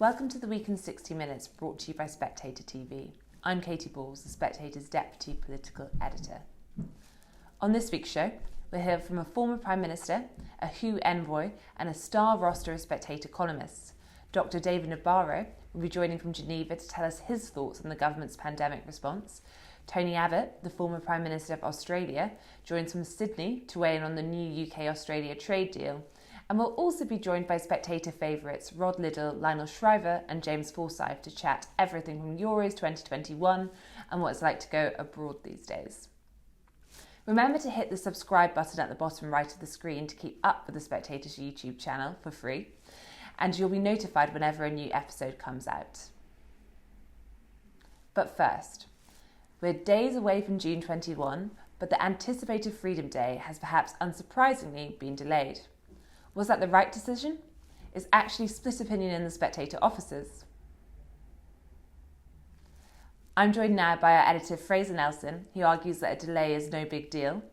Welcome to the Week in 60 Minutes, brought to you by Spectator TV. I'm Katy Balls, the Spectator's Deputy Political Editor. On this week's show, we'll hear from a former Prime Minister, a WHO Envoy, and a star roster of Spectator columnists. Dr. David Nabarro will be joining from Geneva to tell us his thoughts on the government's pandemic response. Tony Abbott, the former Prime Minister of Australia, joins from Sydney to weigh in on the new UK-Australia trade deal. And we'll also be joined by Spectator favourites Rod Liddle, Lionel Shriver and James Forsyth to chat everything from Euros 2021 and what it's like to go abroad these days. Remember to hit the subscribe button at the bottom right of the screen to keep up with the Spectator's YouTube channel for free, and you'll be notified whenever a new episode comes out. But first, we're days away from June 21, but the anticipated Freedom Day has perhaps unsurprisingly been delayed. Was that the right decision? Is actually split opinion in the Spectator offices. I'm joined now by our editor Fraser Nelson, who argues that a delay is no big deal,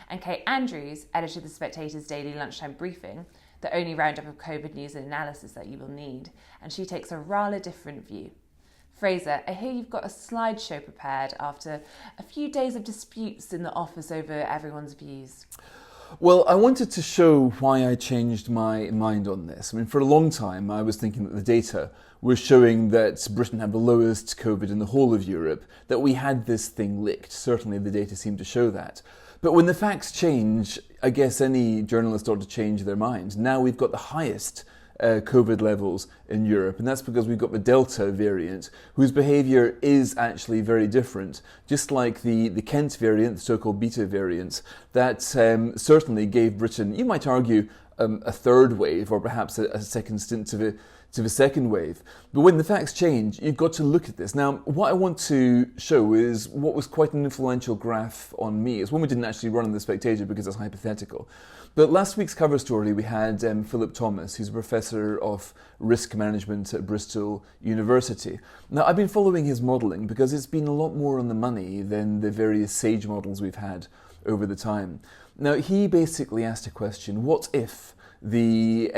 and Kate Andrews, editor of the Spectator's daily lunchtime briefing, the only roundup of COVID news and analysis that you will need, and she takes a rather different view. Fraser, I hear you've got a slideshow prepared after a few days of disputes in the office over everyone's views. Well, I wanted to show why I changed my mind on this. I mean, for a long time, I was thinking that the data was showing that Britain had the lowest COVID in the whole of Europe, that we had this thing licked. Certainly, the data seemed to show that. But when the facts change, I guess any journalist ought to change their mind. Now we've got the highest COVID levels in Europe, and that's because we've got the Delta variant, whose behaviour is actually very different, just like the Kent variant, the so-called Beta variant, that certainly gave Britain, you might argue, a third wave, or perhaps a second stint to the second wave. But when the facts change, you've got to look at this. Now, what I want to show is what was quite an influential graph on me. It's one we didn't actually run on the Spectator because it's hypothetical. But last week's cover story, we had Philip Thomas, who's a professor of risk management at Bristol University. Now, I've been following his modelling because it's been a lot more on the money than the various SAGE models we've had over the time. Now, he basically asked a question: what if the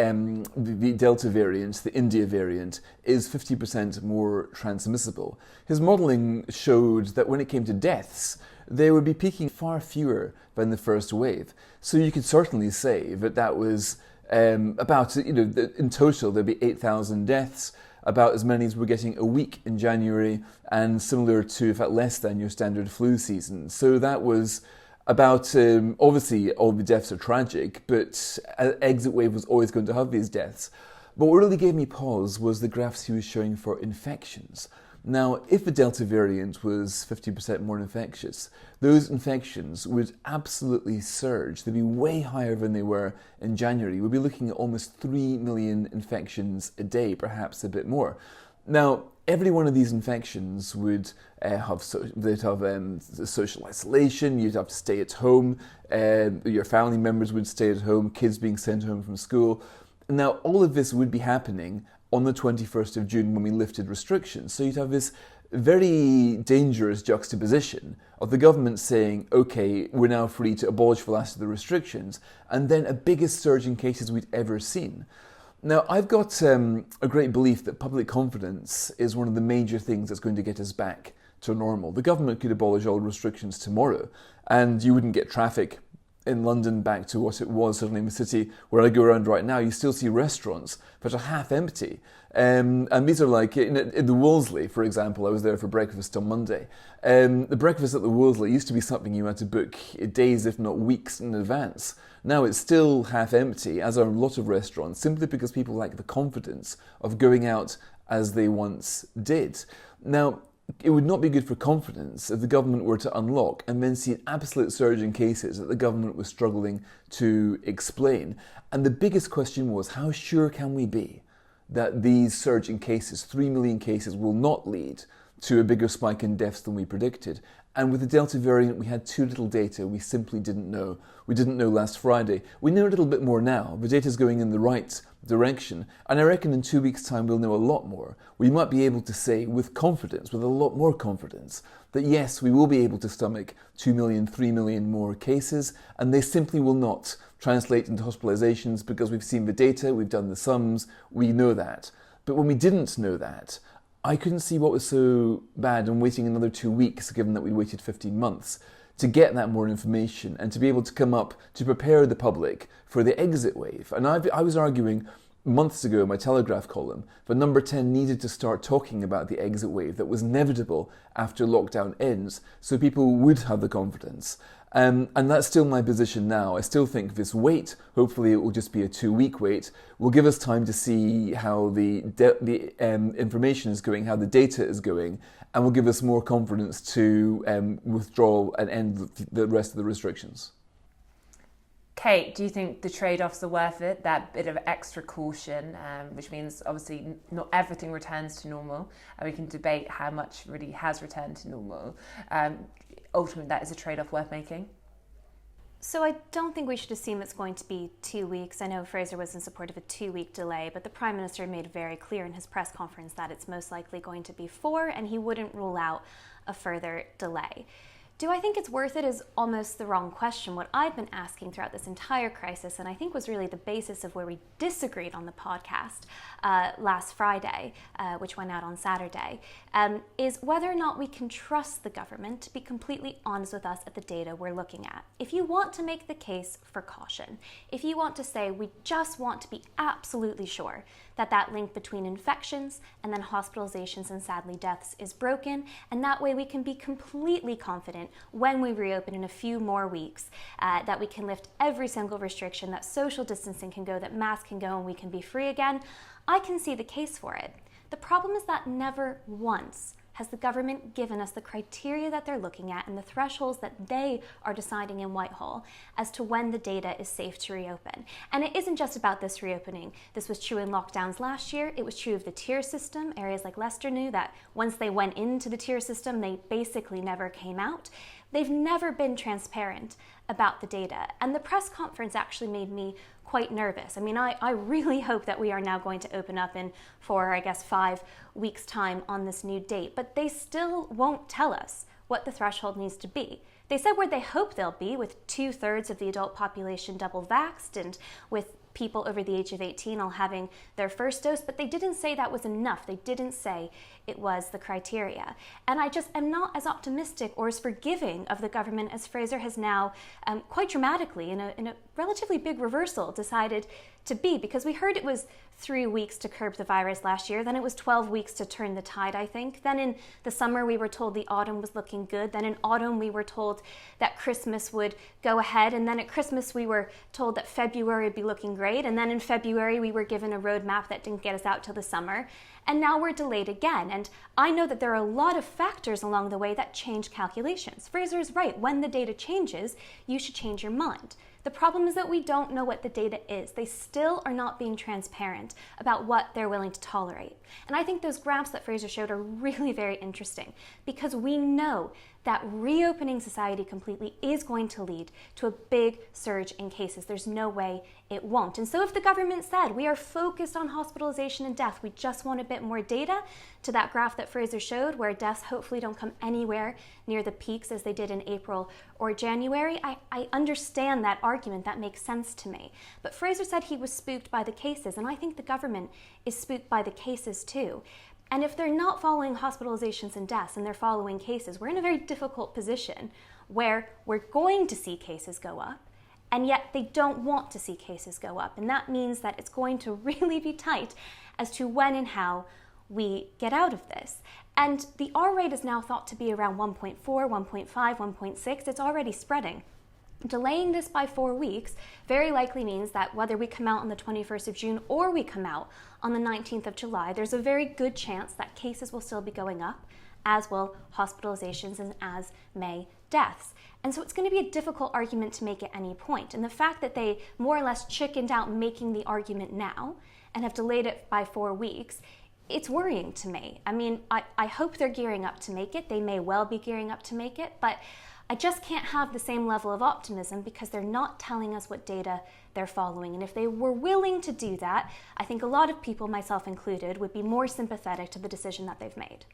Delta variant, the India variant, is 50% more transmissible? His modelling showed that when it came to deaths, they would be peaking far fewer than the first wave. So you could certainly say that that was about, in total there'd be 8,000 deaths, about as many as we're getting a week in January, and similar to, in fact, less than your standard flu season. So that was about, obviously all the deaths are tragic, but an exit wave was always going to have these deaths. But what really gave me pause was the graphs he was showing for infections. Now, if the Delta variant was 50% more infectious, those infections would absolutely surge. They'd be way higher than they were in January. We'd be looking at almost 3 million infections a day, perhaps a bit more. Now, every one of these infections would have social isolation. You'd have to stay at home. Your family members would stay at home. Kids being sent home from school. Now, all of this would be happening on the 21st of June when we lifted restrictions. So you'd have this very dangerous juxtaposition of the government saying, okay, we're now free to abolish the last of the restrictions, and then a biggest surge in cases we'd ever seen. Now, I've got a great belief that public confidence is one of the major things that's going to get us back to normal. The government could abolish all restrictions tomorrow, and you wouldn't get traffic in London back to what it was, certainly in the city where I go around right now. You still see restaurants that are half empty. And these are like, in the Wolseley, for example, I was there for breakfast on Monday. The breakfast at the Wolseley used to be something you had to book days, if not weeks in advance. Now it's still half empty, as are a lot of restaurants, simply because people lack the confidence of going out as they once did. Now, it would not be good for confidence if the government were to unlock and then see an absolute surge in cases that the government was struggling to explain. And the biggest question was, how sure can we be that these surge in cases, 3 million cases, will not lead to a bigger spike in deaths than we predicted? And with the Delta variant, we had too little data. We simply didn't know. We didn't know last Friday. We know a little bit more now. The data's going in the right direction. And I reckon in 2 weeks' time, we'll know a lot more. We might be able to say with confidence, with a lot more confidence, that yes, we will be able to stomach 2 million, 3 million more cases, and they simply will not translate into hospitalizations because we've seen the data, we've done the sums, we know that. But when we didn't know that, I couldn't see what was so bad in waiting another 2 weeks, given that we waited 15 months, to get that more information and to be able to come up to prepare the public for the exit wave. And I was arguing months ago in my Telegraph column that Number 10 needed to start talking about the exit wave that was inevitable after lockdown ends, so people would have the confidence. And that's still my position now. I still think this wait, hopefully it will just be a 2-week wait, will give us time to see how the information is going, how the data is going, and will give us more confidence to withdraw and end the rest of the restrictions. Kate, do you think the trade-offs are worth it? That bit of extra caution, which means obviously not everything returns to normal, and we can debate how much really has returned to normal. Ultimately, that is a trade-off worth making. So I don't think we should assume it's going to be 2 weeks. I know Fraser was in support of a 2-week delay, but the Prime Minister made very clear in his press conference that it's most likely going to be 4, and he wouldn't rule out a further delay. Do I think it's worth it is almost the wrong question. What I've been asking throughout this entire crisis, and I think was really the basis of where we disagreed on the podcast last Friday, which went out on Saturday, is whether or not we can trust the government to be completely honest with us at the data we're looking at. If you want to make the case for caution, if you want to say we just want to be absolutely sure that link between infections and then hospitalizations and sadly deaths is broken, and that way we can be completely confident when we reopen in a few more weeks that we can lift every single restriction, that social distancing can go, that masks can go, and we can be free again, I can see the case for it. The problem is that never once has the government given us the criteria that they're looking at and the thresholds that they are deciding in Whitehall as to when the data is safe to reopen. And it isn't just about this reopening. This was true in lockdowns last year. It was true of the tier system. Areas like Leicester knew that once they went into the tier system, they basically never came out. They've never been transparent about the data. And the press conference actually made me quite nervous. I mean, I really hope that we are now going to open up in 5 weeks' time on this new date, but they still won't tell us what the threshold needs to be. They said where they hope they'll be, with 2/3 of the adult population double vaxxed and with people over the age of 18 all having their first dose, but they didn't say that was enough. They didn't say it was the criteria. And I just am not as optimistic or as forgiving of the government as Fraser has now quite dramatically, in a relatively big reversal, decided to be, because we heard it was 3 weeks to curb the virus last year, then it was 12 weeks to turn the tide, I think. Then in the summer we were told the autumn was looking good, then in autumn we were told that Christmas would go ahead, and then at Christmas we were told that February would be looking great, and then in February we were given a roadmap that didn't get us out till the summer, and now we're delayed again. And I know that there are a lot of factors along the way that change calculations. Fraser is right. When the data changes, you should change your mind. The problem is that we don't know what the data is. They still are not being transparent about what they're willing to tolerate. And I think those graphs that Fraser showed are really very interesting, because we know that reopening society completely is going to lead to a big surge in cases. There's no way it won't. And so if the government said we are focused on hospitalization and death, we just want a bit more data, to that graph that Fraser showed where deaths hopefully don't come anywhere near the peaks as they did in April or January, I understand that argument. That makes sense to me. But Fraser said he was spooked by the cases, and I think the government is spooked by the cases too. And if they're not following hospitalizations and deaths and they're following cases, we're in a very difficult position where we're going to see cases go up, and yet they don't want to see cases go up. And that means that it's going to really be tight as to when and how we get out of this. And the R rate is now thought to be around 1.4, 1.5, 1.6. It's already spreading. Delaying this by 4 weeks very likely means that whether we come out on the 21st of June or we come out on the 19th of July, there's a very good chance that cases will still be going up, as will hospitalizations and as may deaths. And so it's going to be a difficult argument to make at any point. And the fact that they more or less chickened out making the argument now and have delayed it by 4 weeks, it's worrying to me. I mean, I hope they're gearing up to make it. They may well be gearing up to make it, but I just can't have the same level of optimism because they're not telling us what data they're following. And if they were willing to do that, I think a lot of people, myself included, would be more sympathetic to the decision that they've made.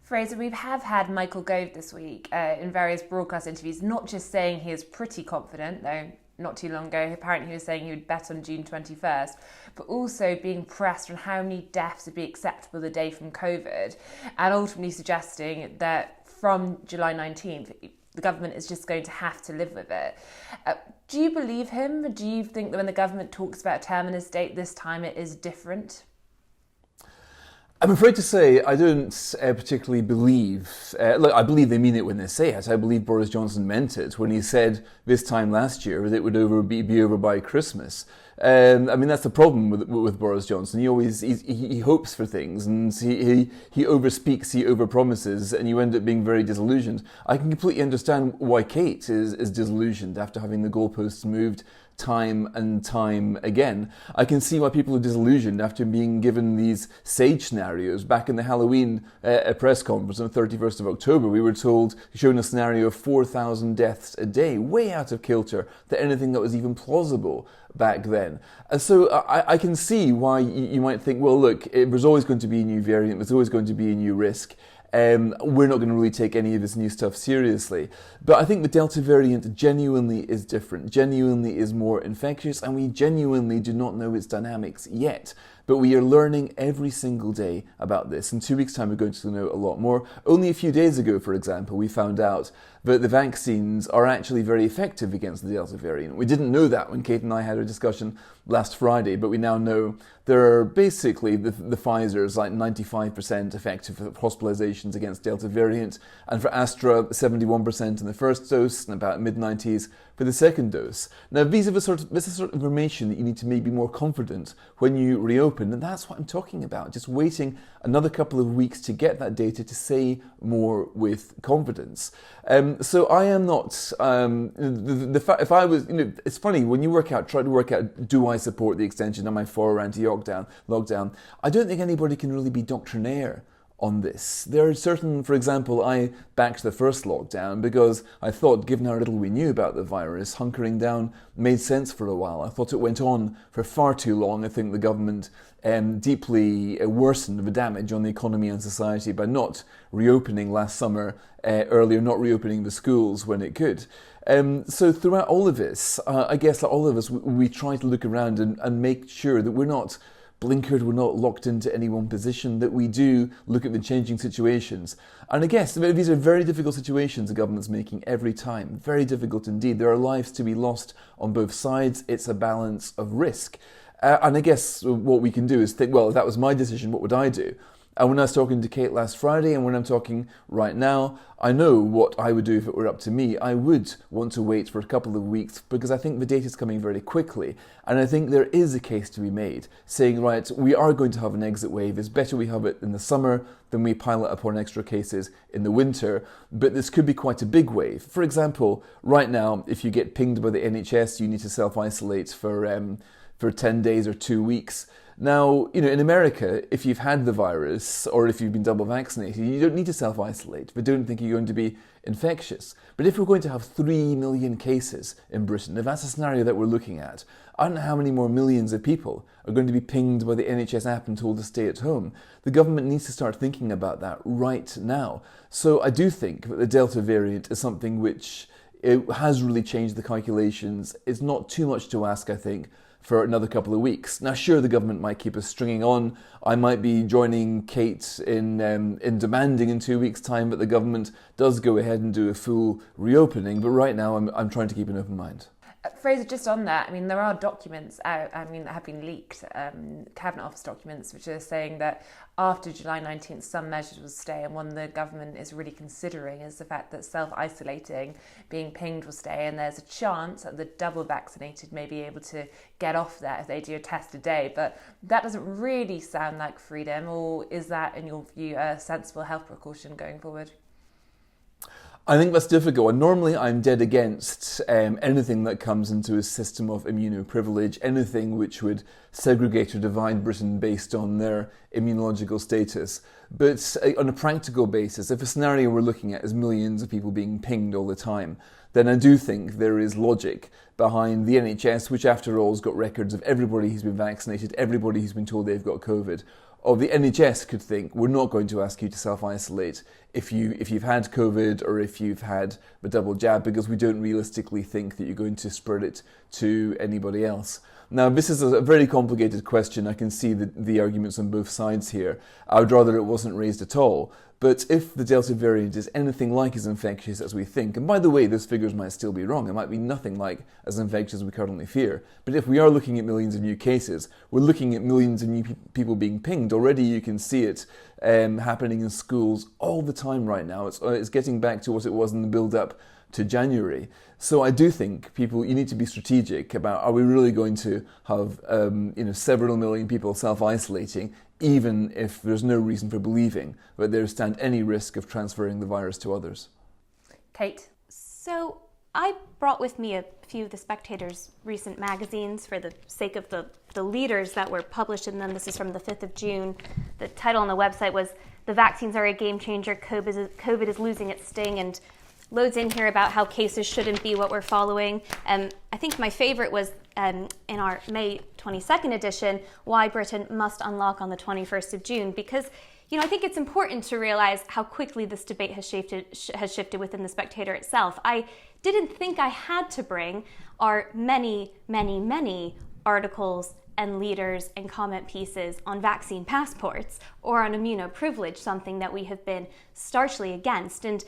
Fraser, we have had Michael Gove this week in various broadcast interviews, not just saying he is pretty confident, though not too long ago. Apparently he was saying he would bet on June 21st, but also being pressed on how many deaths would be acceptable a day from COVID, and ultimately suggesting that from July 19th, the government is just going to have to live with it. Do you believe him? Do you think that when the government talks about a terminus date this time it is different? I'm afraid to say I don't particularly believe, look, I believe they mean it when they say it. I believe Boris Johnson meant it when he said this time last year that it would be over by Christmas. I mean, that's the problem with Boris Johnson. He hopes for things, and he overspeaks, he overpromises, and you end up being very disillusioned. I can completely understand why Kate is disillusioned after having the goalposts moved time and time again. I can see why people are disillusioned after being given these sage scenarios. Back in the Halloween press conference on the 31st of October, we were shown a scenario of 4,000 deaths a day, way out of kilter to anything that was even plausible back then. And so I can see why you might think, well, look, there's always going to be a new variant, there's always going to be a new risk. We're not going to really take any of this new stuff seriously. But I think the Delta variant genuinely is different, genuinely is more infectious, and we genuinely do not know its dynamics yet. But we are learning every single day about this. In 2 weeks' time, we're going to know a lot more. Only a few days ago, for example, we found out that the vaccines are actually very effective against the Delta variant. We didn't know that when Kate and I had a discussion last Friday, but we now know there are basically the Pfizer's like 95% effective for hospitalizations against Delta variant, and for Astra, 71% in the first dose and about mid-90s for the second dose. Now, this is the sort of information that you need to make be more confident when you reopen, and that's what I'm talking about, just waiting another couple of weeks to get that data to say more with confidence. So I am not, if I was, it's funny, when you try to work out, do I support the extension, am I for or anti-lockdown, I don't think anybody can really be doctrinaire on this. There are certain, for example, I backed the first lockdown because I thought, given how little we knew about the virus, hunkering down made sense for a while. I thought it went on for far too long. I think the government deeply worsened the damage on the economy and society by not reopening last summer earlier, not reopening the schools when it could. So throughout all of this, I guess like all of us, we try to look around and make sure that we're not blinkered, we're not locked into any one position, that we do look at the changing situations. And I guess these are very difficult situations the government's making every time. Very difficult indeed. There are lives to be lost on both sides. It's a balance of risk. And I guess what we can do is think, well, if that was my decision, what would I do? And when I was talking to Kate last Friday and when I'm talking right now, I know what I would do if it were up to me. I would want to wait for a couple of weeks because I think the data is coming very quickly. And I think there is a case to be made saying, right, we are going to have an exit wave. It's better we have it in the summer than we pile it upon extra cases in the winter. But this could be quite a big wave. For example, right now, if you get pinged by the NHS, you need to self-isolate for 10 days or 2 weeks. Now, in America, if you've had the virus or if you've been double vaccinated, you don't need to self-isolate. They don't think you're going to be infectious. But if we're going to have 3 million cases in Britain, if that's a scenario that we're looking at, I don't know how many more millions of people are going to be pinged by the NHS app and told to stay at home. The government needs to start thinking about that right now. So I do think that the Delta variant is something which it has really changed the calculations. It's not too much to ask, I think, for another couple of weeks. Now, sure, the government might keep us stringing on. I might be joining Kate in demanding in 2 weeks' time that the government does go ahead and do a full reopening. But right now, I'm trying to keep an open mind. Fraser, just on that, there are documents out, that have been leaked, Cabinet Office documents, which are saying that after July 19th, some measures will stay, and one the government is really considering is the fact that self-isolating, being pinged will stay, and there's a chance that the double vaccinated may be able to get off that if they do a test a day. But that doesn't really sound like freedom, or is that, in your view, a sensible health precaution going forward? I think that's difficult, and normally I'm dead against anything that comes into a system of immunoprivilege, anything which would segregate or divide Britain based on their immunological status. But on a practical basis, if a scenario we're looking at is millions of people being pinged all the time, then I do think there is logic behind the NHS, which after all has got records of everybody who's been vaccinated, everybody who's been told they've got COVID. Or the NHS could think, we're not going to ask you to self-isolate if you've had COVID or if you've had the double jab, because we don't realistically think that you're going to spread it to anybody else. Now, this is a very complicated question. I can see the arguments on both sides here. I would rather it wasn't raised at all. But if the Delta variant is anything like as infectious as we think, and by the way, those figures might still be wrong, it might be nothing like as infectious as we currently fear, but if we are looking at millions of new cases, we're looking at millions of new people being pinged. Already you can see it happening in schools all the time right now. It's getting back to what it was in the build-up to January. So I do think you need to be strategic about, are we really going to have several million people self-isolating, even if there's no reason for believing that there stand any risk of transferring the virus to others? Kate? So I brought with me a few of the Spectator's recent magazines for the sake of the leaders that were published in them. This is from the 5th of June. The title on the website was "The Vaccines Are a Game Changer, COVID is Losing Its Sting," and loads in here about how cases shouldn't be what we're following. I think my favorite was in our May 22nd edition, "Why Britain Must Unlock on the 21st of June," because I think it's important to realize how quickly this debate has shifted within the Spectator itself. I didn't think I had to bring our many, many, many articles and leaders and comment pieces on vaccine passports or on immunoprivilege, something that we have been starchly against. And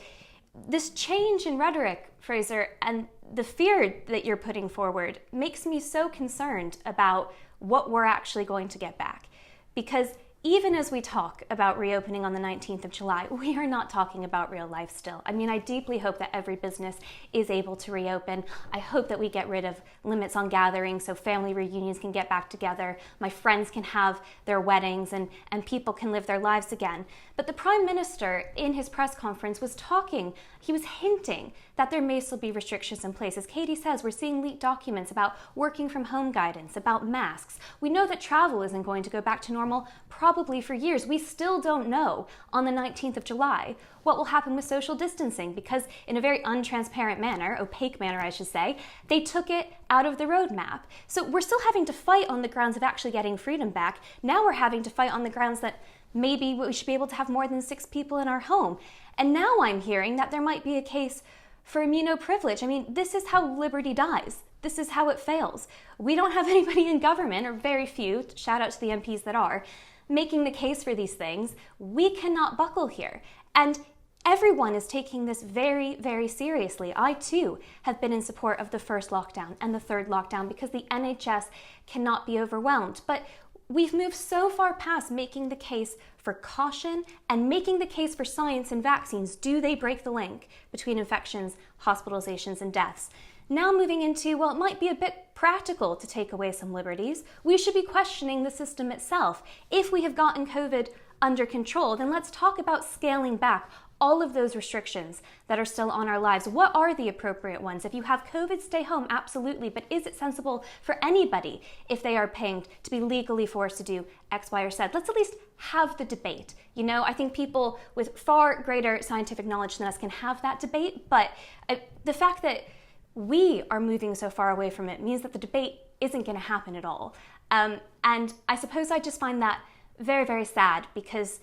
this change in rhetoric, Fraser, and the fear that you're putting forward makes me so concerned about what we're actually going to get back. Because even as we talk about reopening on the 19th of July, we are not talking about real life still. I mean, I deeply hope that every business is able to reopen. I hope that we get rid of limits on gatherings so family reunions can get back together, my friends can have their weddings, and people can live their lives again. But the Prime Minister, in his press conference, was hinting that there may still be restrictions in place. As Katie says, we're seeing leaked documents about working from home guidance, about masks. We know that travel isn't going to go back to normal probably for years. We still don't know on the 19th of July what will happen with social distancing, because in a very untransparent manner, opaque manner I should say, they took it out of the roadmap. So we're still having to fight on the grounds of actually getting freedom back. Now we're having to fight on the grounds that maybe we should be able to have more than 6 people in our home. And now I'm hearing that there might be a case for immunoprivilege. I mean, this is how liberty dies. This is how it fails. We don't have anybody in government, or very few, shout out to the MPs that are, making the case for these things. We cannot buckle here. And everyone is taking this very, very seriously. I too have been in support of the first lockdown and the third lockdown because the NHS cannot be overwhelmed. But we've moved so far past making the case for caution and making the case for science and vaccines. Do they break the link between infections, hospitalizations, and deaths? Now moving into, well, it might be a bit practical to take away some liberties. We should be questioning the system itself. If we have gotten COVID under control, then let's talk about scaling back all of those restrictions that are still on our lives. What are the appropriate ones? If you have COVID, stay home, absolutely. But is it sensible for anybody, if they are pinged, to be legally forced to do X, Y, or Z? Let's at least have the debate. I think people with far greater scientific knowledge than us can have that debate. But the fact that we are moving so far away from it means that the debate isn't going to happen at all. And I suppose I just find that very, very sad, because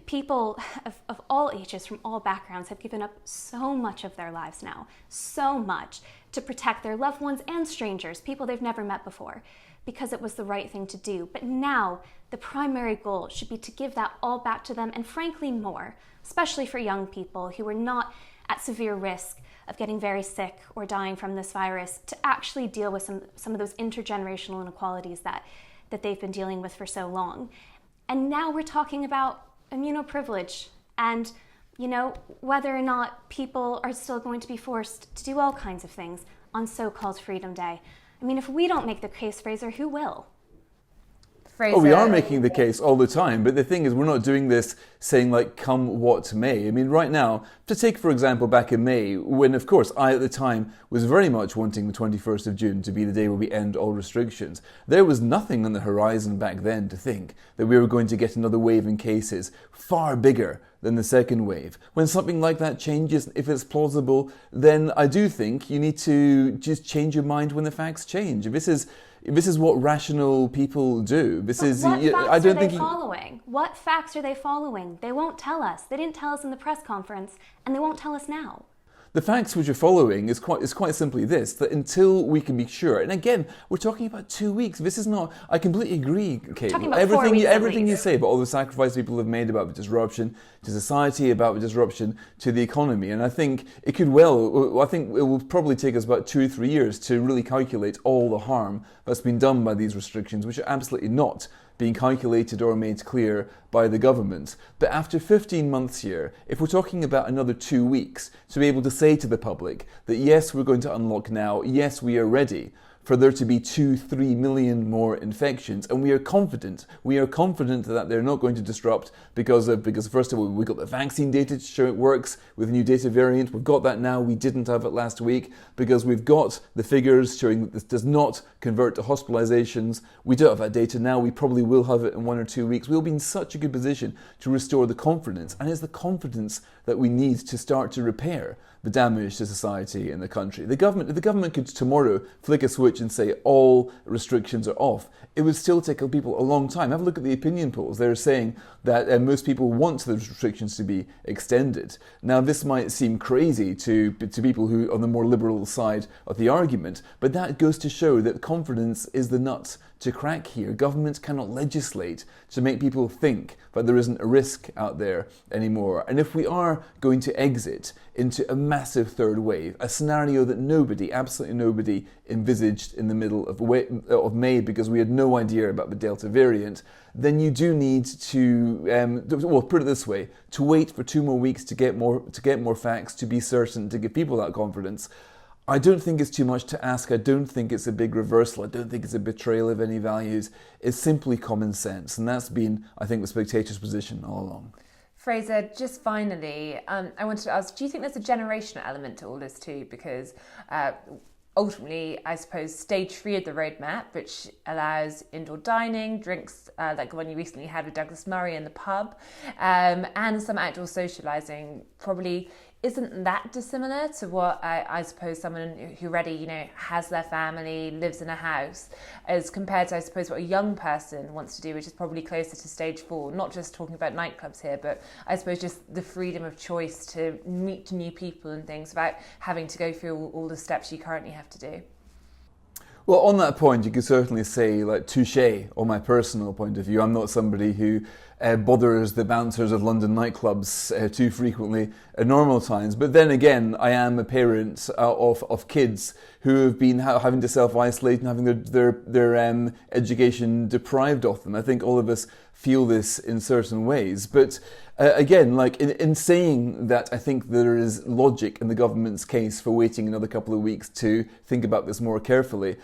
people of all ages, from all backgrounds, have given up so much of their lives now, so much, to protect their loved ones and strangers, people they've never met before, because it was the right thing to do. But now the primary goal should be to give that all back to them, and frankly more, especially for young people who are not at severe risk of getting very sick or dying from this virus, to actually deal with some of those intergenerational inequalities that they've been dealing with for so long. And now we're talking about immunoprivilege and, whether or not people are still going to be forced to do all kinds of things on so-called Freedom Day. I mean, if we don't make the case, Fraser, who will? Fraser. Oh, we are making the case all the time, but the thing is we're not doing this saying like come what may. I mean, right now, to take for example back in May, when of course I at the time was very much wanting the 21st of June to be the day where we end all restrictions, there was nothing on the horizon back then to think that we were going to get another wave in cases far bigger than the second wave. When something like that changes, if it's plausible, then I do think you need to just change your mind when the facts change. If this is what rational people do. What facts are they following? What facts are they following? They won't tell us. They didn't tell us in the press conference, and they won't tell us now. The facts which you're following is quite simply this, that until we can be sure, and again, we're talking about 2 weeks. This is not, I completely agree, Kate. Everything you say about all the sacrifice people have made about the disruption to society, about the disruption to the economy. And I think it will probably take us about 2 or 3 years to really calculate all the harm that's been done by these restrictions, which are absolutely not being calculated or made clear by the government. But after 15 months here, if we're talking about another 2 weeks, to be able to say to the public that yes, we're going to unlock now, yes, we are ready for there to be 2-3 million more infections, and we are confident that they're not going to disrupt because first of all we've got the vaccine data to show it works with a new data variant. We've got that now. We didn't have it last week because we've got the figures showing that this does not convert to hospitalizations. We don't have that data now. We probably will have it in 1 or 2 weeks. We'll be in such a good position to restore the confidence, and it's the confidence that we need to start to repair the damage to society in the country. If the government could tomorrow flick a switch and say all restrictions are off, it would still take people a long time. Have a look at the opinion polls. They're saying that most people want the restrictions to be extended. Now, this might seem crazy to people who are on the more liberal side of the argument, but that goes to show that confidence is the nut to crack here. Governments cannot legislate to make people think that there isn't a risk out there anymore. And if we are going to exit into a massive third wave, a scenario that absolutely nobody envisaged in the middle of May because we had no idea about the Delta variant, then you do need to, put it this way, to wait for 2 more weeks to get more facts, to be certain, to give people that confidence. I don't think it's too much to ask. I don't think it's a big reversal. I don't think it's a betrayal of any values. It's simply common sense. And that's been, I think, the Spectator's position all along. Fraser, just finally, I wanted to ask, do you think there's a generational element to all this too? Because ultimately, I suppose, stage 3 of the roadmap, which allows indoor dining, drinks like the one you recently had with Douglas Murray in the pub, and some outdoor socialising, probably isn't that dissimilar to what I suppose someone who already, has their family, lives in a house, as compared to, I suppose, what a young person wants to do, which is probably closer to stage 4, not just talking about nightclubs here, but I suppose just the freedom of choice to meet new people and things without having to go through all the steps you currently have to do. Well, on that point, you could certainly say, like, touche on my personal point of view. I'm not somebody who bothers the bouncers of London nightclubs too frequently at normal times. But then again, I am a parent of kids who have been having to self-isolate and having their education deprived of them. I think all of us feel this in certain ways. But again, like in saying that, I think there is logic in the government's case for waiting another couple of weeks to think about this more carefully.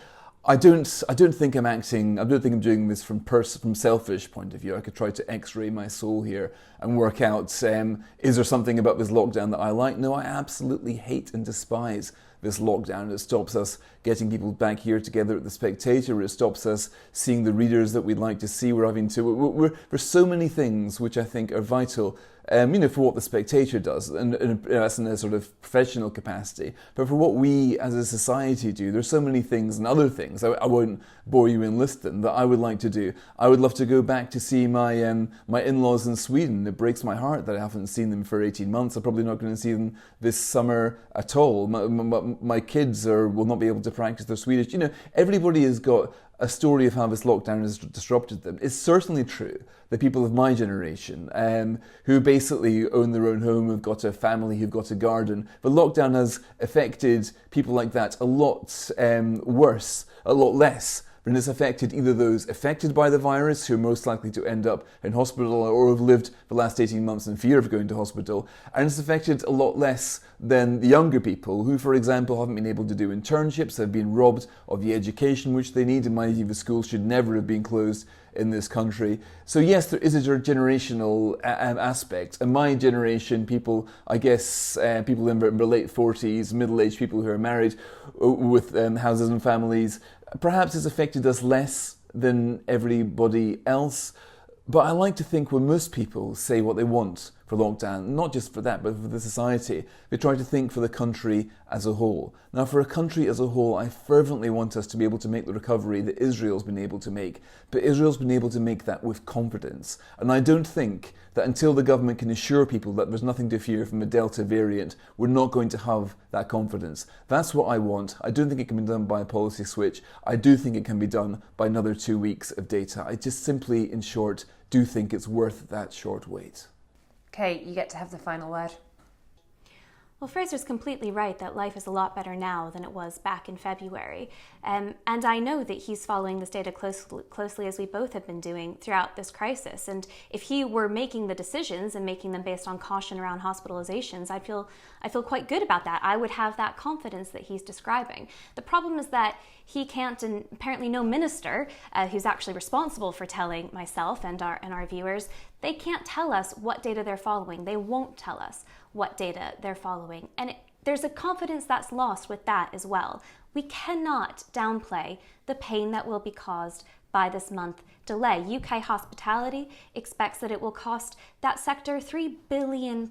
I don't think I'm doing this from selfish point of view. I could try to x-ray my soul here and work out, is there something about this lockdown that I like? No, I absolutely hate and despise this lockdown. It stops us getting people back here together at the Spectator. It stops us seeing the readers that we'd like to see. There's so many things which I think are vital, for what the Spectator does, and that's in a sort of professional capacity. But for what we as a society do, there's so many things and other things, I won't bore you and list them, that I would like to do. I would love to go back to see my in-laws in Sweden. It breaks my heart that I haven't seen them for 18 months. I'm probably not going to see them this summer at all. My kids will not be able to practice their Swedish. Everybody has got a story of how this lockdown has disrupted them. It's certainly true that people of my generation, who basically own their own home, who've got a family, who've got a garden, the lockdown has affected people like that a lot worse, a lot less but it's affected either those affected by the virus, who are most likely to end up in hospital or have lived the last 18 months in fear of going to hospital, and it's affected a lot less than the younger people who, for example, haven't been able to do internships, have been robbed of the education which they need. In my view, the schools should never have been closed in this country. So yes, there is a generational aspect. And my generation, people, I guess, people in their late 40s, middle-aged people who are married with houses and families, perhaps it's affected us less than everybody else. But I like to think when most people say what they want for lockdown, not just for that, but for the society, they try to think for the country as a whole. Now, for a country as a whole, I fervently want us to be able to make the recovery that Israel's been able to make. But Israel's been able to make that with confidence. And I don't think that until the government can assure people that there's nothing to fear from the Delta variant, we're not going to have that confidence. That's what I want. I don't think it can be done by a policy switch. I do think it can be done by another 2 weeks of data. I just simply, in short, do think it's worth that short wait. Kate, you get to have the final word. Well, Fraser's completely right that life is a lot better now than it was back in February. And I know that he's following this data closely, as we both have been doing throughout this crisis. And if he were making the decisions and making them based on caution around hospitalizations, I feel quite good about that. I would have that confidence that he's describing. The problem is that he can't, and apparently no minister who's actually responsible for telling myself and our viewers, they can't tell us what data they're following. They won't tell us what data they're following. And there's a confidence that's lost with that as well. We cannot downplay the pain that will be caused by this month delay. UK Hospitality expects that it will cost that sector £3 billion.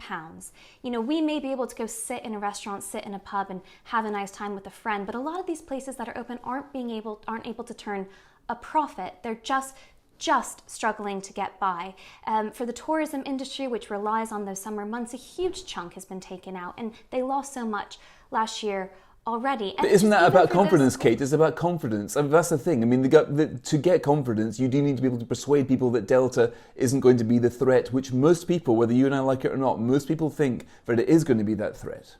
You know, we may be able to go sit in a restaurant, sit in a pub and have a nice time with a friend, but a lot of these places that are open aren't able to turn a profit. They're just struggling to get by. For the tourism industry, which relies on those summer months, a huge chunk has been taken out, and they lost so much last year already. But isn't that about confidence, Kate? It's about confidence. I mean, that's the thing. I mean, to get confidence, you do need to be able to persuade people that Delta isn't going to be the threat, which most people, whether you and I like it or not, most people think that it is going to be that threat.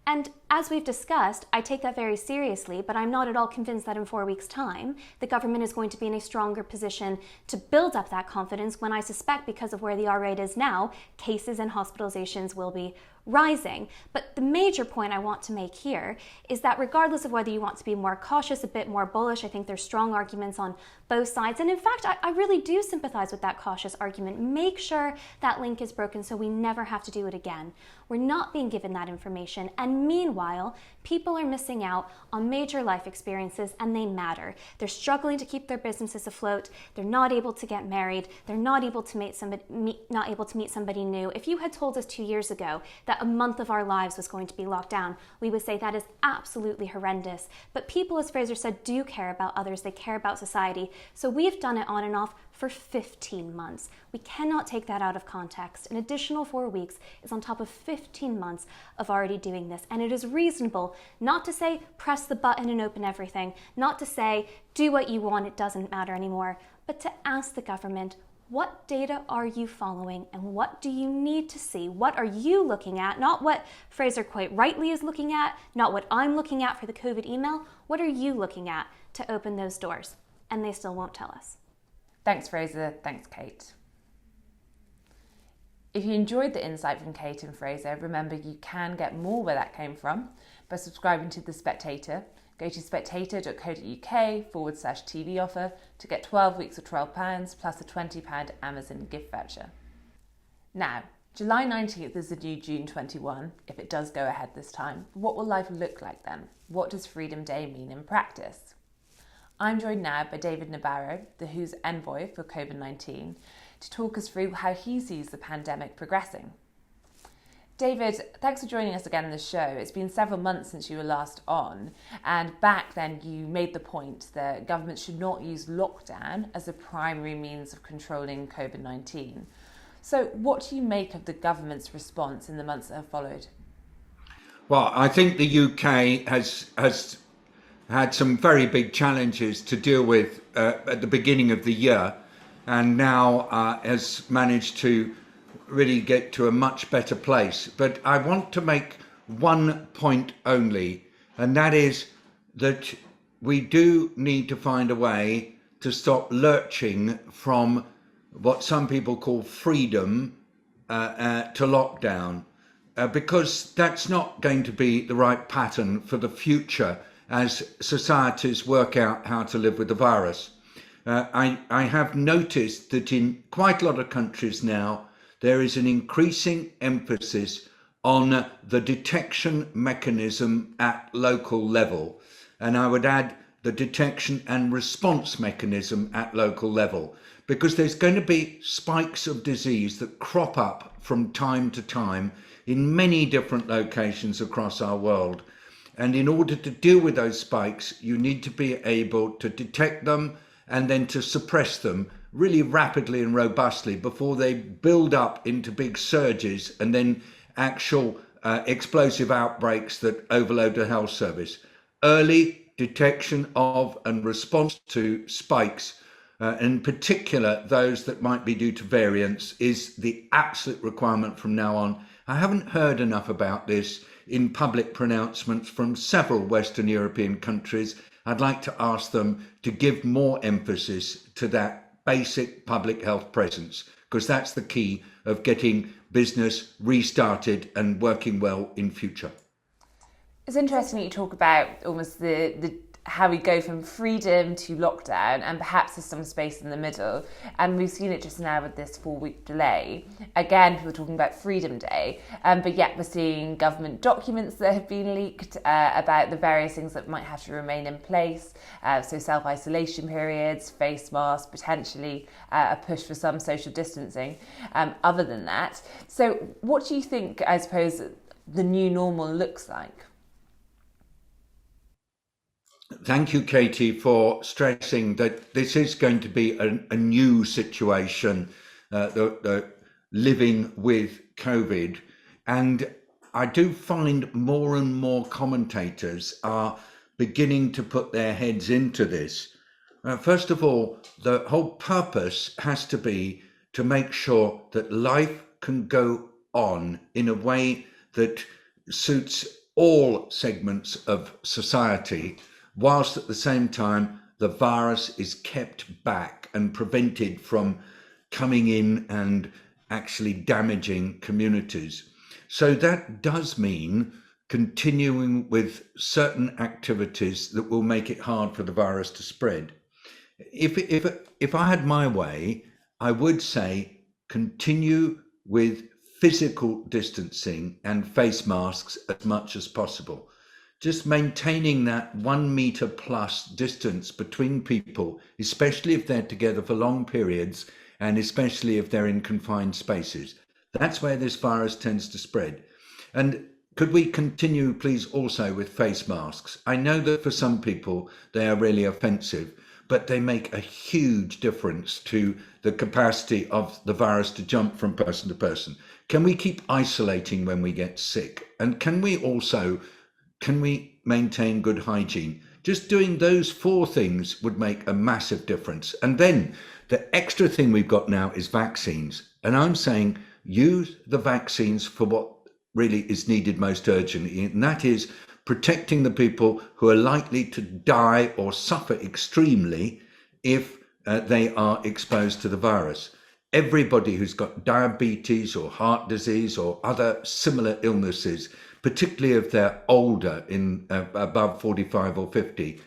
And as we've discussed, I take that very seriously, but I'm not at all convinced that in 4 weeks' time, the government is going to be in a stronger position to build up that confidence when I suspect, because of where the R rate is now, cases and hospitalizations will be rising. But the major point I want to make here is that regardless of whether you want to be more cautious, a bit more bullish, I think there's strong arguments on both sides. And in fact, I really do sympathize with that cautious argument. Make sure that link is broken so we never have to do it again. We're not being given that information. And meanwhile, people are missing out on major life experiences, and they matter. They're struggling to keep their businesses afloat. They're not able to get married. They're not able to meet somebody new. If you had told us 2 years ago that a month of our lives was going to be locked down, we would say that is absolutely horrendous. But people, as Fraser said, do care about others. They care about society. So we've done it on and off for 15 months. We cannot take that out of context. An additional 4 weeks is on top of 15 months of already doing this. And it is reasonable not to say press the button and open everything, not to say do what you want, it doesn't matter anymore, but to ask the government, what data are you following and what do you need to see? What are you looking at? Not what Fraser quite rightly is looking at, not what I'm looking at for the COVID email. What are you looking at to open those doors? And they still won't tell us. Thanks, Fraser. Thanks, Kate. If you enjoyed the insight from Kate and Fraser, remember you can get more where that came from by subscribing to The Spectator. Go to spectator.co.uk/TV offer to get 12 weeks of £12 plus a £20 Amazon gift voucher. Now, July 19th is the new June 21, if it does go ahead this time. What will life look like then? What does Freedom Day mean in practice? I'm joined now by David Nabarro, the WHO's envoy for COVID-19, to talk us through how he sees the pandemic progressing. David, thanks for joining us again on the show. It's been several months since you were last on, and back then you made the point that government should not use lockdown as a primary means of controlling COVID-19. So what do you make of the government's response in the months that have followed? Well, I think the UK has had some very big challenges to deal with at the beginning of the year, and now has managed to really get to a much better place. But I want to make one point only, and that is that we do need to find a way to stop lurching from what some people call freedom to lockdown, because that's not going to be the right pattern for the future as societies work out how to live with the virus. I have noticed that in quite a lot of countries now, there is an increasing emphasis on the detection mechanism at local level. And I would add the detection and response mechanism at local level, because there's going to be spikes of disease that crop up from time to time in many different locations across our world. And in order to deal with those spikes, you need to be able to detect them and then to suppress them really rapidly and robustly before they build up into big surges and then actual explosive outbreaks that overload the health service. Early detection of and response to spikes, in particular those that might be due to variants, is the absolute requirement from now on. I haven't heard enough about this in public pronouncements from several Western European countries. I'd like to ask them to give more emphasis to that basic public health presence, because that's the key of getting business restarted and working well in future. It's interesting that you talk about almost the how we go from freedom to lockdown, and perhaps there's some space in the middle. And we've seen it just now with this 4-week delay. Again, people are talking about Freedom Day, but yet we're seeing government documents that have been leaked about the various things that might have to remain in place. So self-isolation periods, face masks, potentially a push for some social distancing. Other than that, so what do you think, I suppose, the new normal looks like? Thank you, Katie, for stressing that this is going to be a new situation, the living with COVID. And I do find more and more commentators are beginning to put their heads into this. First of all, the whole purpose has to be to make sure that life can go on in a way that suits all segments of society, whilst at the same time the virus is kept back and prevented from coming in and actually damaging communities. So that does mean continuing with certain activities that will make it hard for the virus to spread. If I had my way, I would say continue with physical distancing and face masks as much as possible. Just maintaining that 1 meter plus distance between people, especially if they're together for long periods and especially if they're in confined spaces. That's where this virus tends to spread. And could we continue, please, also with face masks? I know that for some people they are really offensive, but they make a huge difference to the capacity of the virus to jump from person to person. Can we keep isolating when we get sick? And can we maintain good hygiene? Just doing those 4 things would make a massive difference. And then the extra thing we've got now is vaccines. And I'm saying use the vaccines for what really is needed most urgently, and that is protecting the people who are likely to die or suffer extremely if they are exposed to the virus. Everybody who's got diabetes or heart disease or other similar illnesses, particularly if they're older, in above 45 or 50,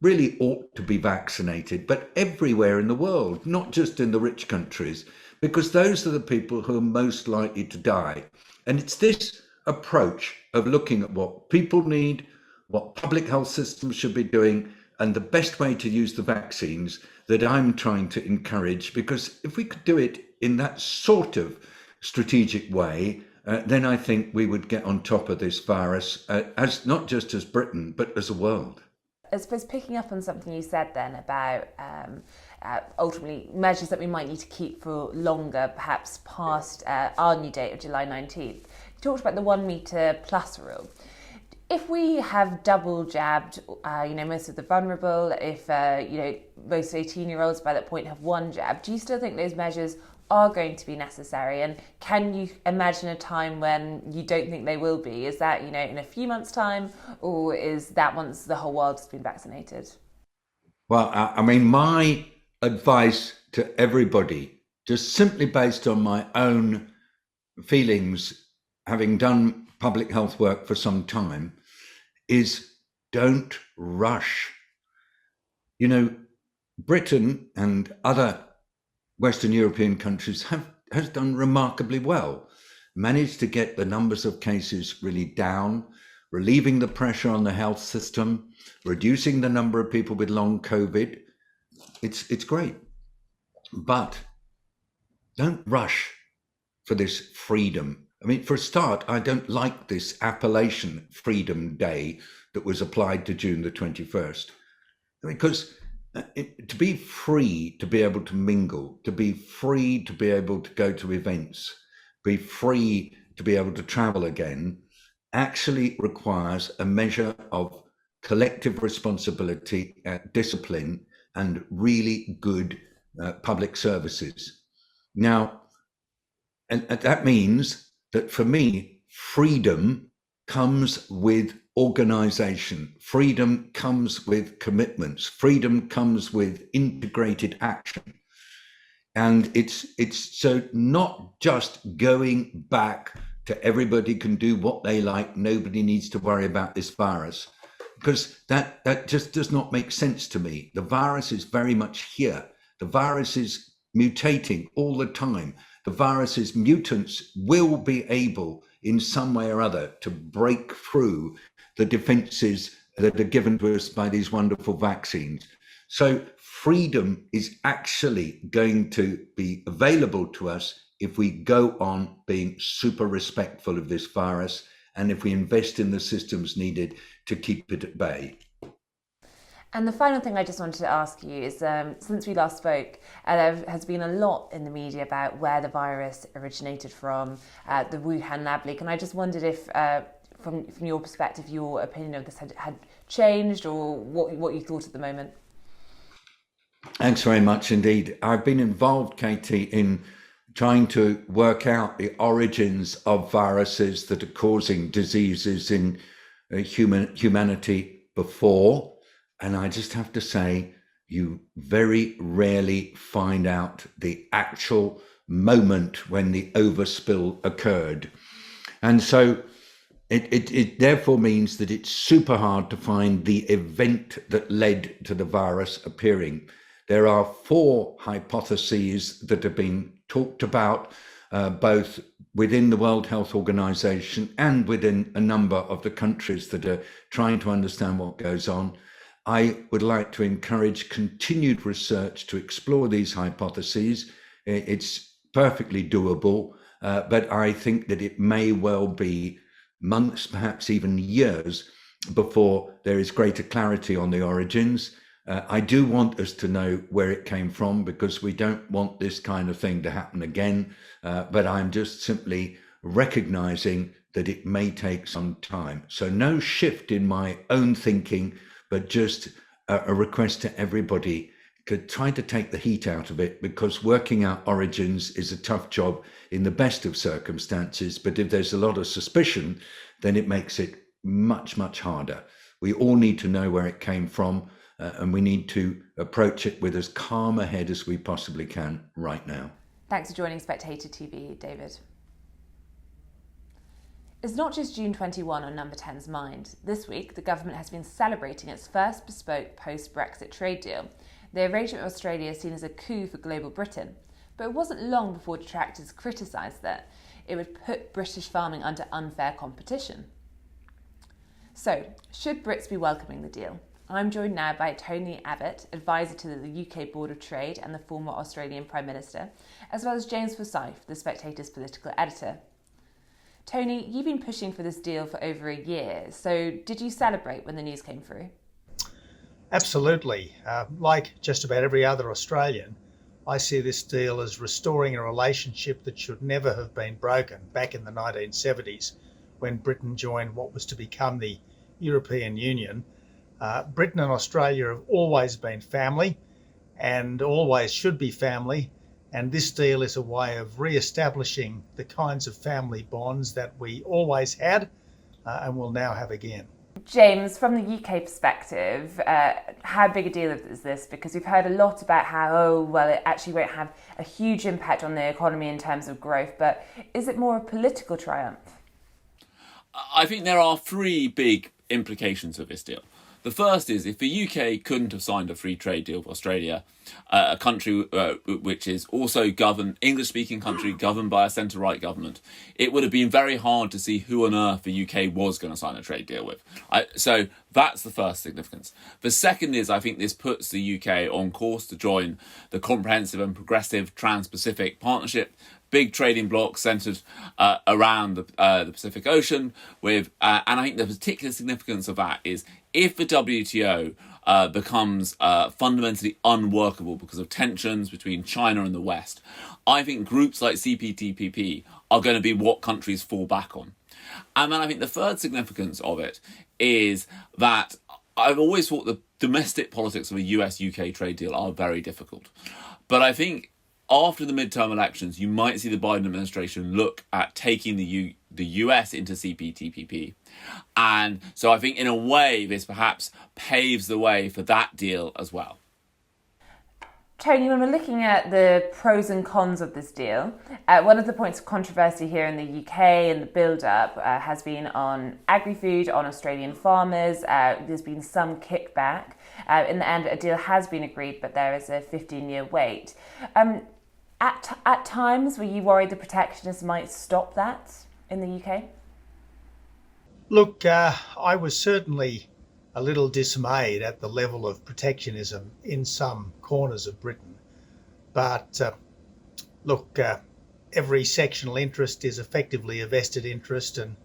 really ought to be vaccinated, but everywhere in the world, not just in the rich countries, because those are the people who are most likely to die. And it's this approach of looking at what people need, what public health systems should be doing, and the best way to use the vaccines that I'm trying to encourage, because if we could do it in that sort of strategic way, then I think we would get on top of this virus, as not just as Britain, but as a world. I suppose picking up on something you said then about ultimately measures that we might need to keep for longer, perhaps past our new date of July 19th. You talked about the 1 meter plus rule. If we have double jabbed, most of the vulnerable, if, most 18-year-olds by that point have 1 jab, do you still think those measures are going to be necessary? And can you imagine a time when you don't think they will be? Is that, in a few months' time, or is that once the whole world has been vaccinated? Well, I mean, my advice to everybody, just simply based on my own feelings, having done public health work for some time, is don't rush. Britain and other Western European countries has done remarkably well, managed to get the numbers of cases really down, relieving the pressure on the health system, reducing the number of people with long COVID. It's great. But don't rush for this freedom. I mean, for a start, I don't like this appellation Freedom Day that was applied to June the 21st. Because to be free to be able to mingle, to be free to be able to go to events, be free to be able to travel again, actually requires a measure of collective responsibility, discipline, and really good public services. Now, and that means that for me, freedom comes with organization. Freedom comes with commitments. Freedom comes with integrated action. And it's so not just going back to everybody can do what they like, nobody needs to worry about this virus, because that just does not make sense to me. The virus is very much here. The virus is mutating all the time. The virus's mutants will be able in some way or other to break through the defenses that are given to us by these wonderful vaccines. So freedom is actually going to be available to us if we go on being super respectful of this virus and if we invest in the systems needed to keep it at bay. And the final thing I just wanted to ask you is, since we last spoke, there has been a lot in the media about where the virus originated from, the Wuhan lab leak, and I just wondered if, from your perspective, your opinion of this had changed, or what you thought at the moment. Thanks very much indeed. I've been involved, Katie, in trying to work out the origins of viruses that are causing diseases in humanity before. And I just have to say, you very rarely find out the actual moment when the overspill occurred. And so it therefore means that it's super hard to find the event that led to the virus appearing. There are 4 hypotheses that have been talked about, both within the World Health Organization and within a number of the countries that are trying to understand what goes on. I would like to encourage continued research to explore these hypotheses. It's perfectly doable, but I think that it may well be months, perhaps even years, before there is greater clarity on the origins. I do want us to know where it came from, because we don't want this kind of thing to happen again, but I'm just simply recognizing that it may take some time. So no shift in my own thinking, but just a request to everybody to try to take the heat out of it, because working out origins is a tough job in the best of circumstances. But if there's a lot of suspicion, then it makes it much, much harder. We all need to know where it came from, and we need to approach it with as calm a head as we possibly can right now. Thanks for joining Spectator TV, David. It's not just June 21 on Number 10's mind. This week, the government has been celebrating its first bespoke post-Brexit trade deal. The arrangement with Australia is seen as a coup for global Britain. But it wasn't long before detractors criticised that it would put British farming under unfair competition. So, should Brits be welcoming the deal? I'm joined now by Tony Abbott, advisor to the UK Board of Trade and the former Australian Prime Minister, as well as James Forsyth, the Spectator's political editor. Tony, you've been pushing for this deal for over a year, so did you celebrate when the news came through? Absolutely. Like just about every other Australian, I see this deal as restoring a relationship that should never have been broken back in the 1970s, when Britain joined what was to become the European Union. Britain and Australia have always been family, and always should be family, And this deal is a way of re-establishing the kinds of family bonds that we always had and will now have again. James, from the UK perspective, how big a deal is this? Because we've heard a lot about how, it actually won't have a huge impact on the economy in terms of growth, but is it more a political triumph? I think there are three big implications of this deal. The first is if the UK couldn't have signed a free trade deal with Australia, a country which is also governed, English-speaking country governed by a centre-right government, it would have been very hard to see who on earth the UK was going to sign a trade deal with. So that's the first significance. The second is I think this puts the UK on course to join the Comprehensive and Progressive Trans-Pacific Partnership, big trading bloc centred around the Pacific Ocean, and I think the particular significance of that is if the WTO becomes fundamentally unworkable because of tensions between China and the West, I think groups like CPTPP are going to be what countries fall back on. And then I think the third significance of it is that I've always thought the domestic politics of a US-UK trade deal are very difficult. But I think after the midterm elections, you might see the Biden administration look at taking the US into CPTPP. And so I think in a way this perhaps paves the way for that deal as well. Tony, when we're looking at the pros and cons of this deal, one of the points of controversy here in the UK and the build-up has been on agri-food, on Australian farmers. There's been some kickback. In the end, a deal has been agreed, but there is a 15-year wait. At times, were you worried the protectionists might stop that in the UK? Look, I was certainly a little dismayed at the level of protectionism in some corners of Britain. But look, every sectional interest is effectively a vested interest, and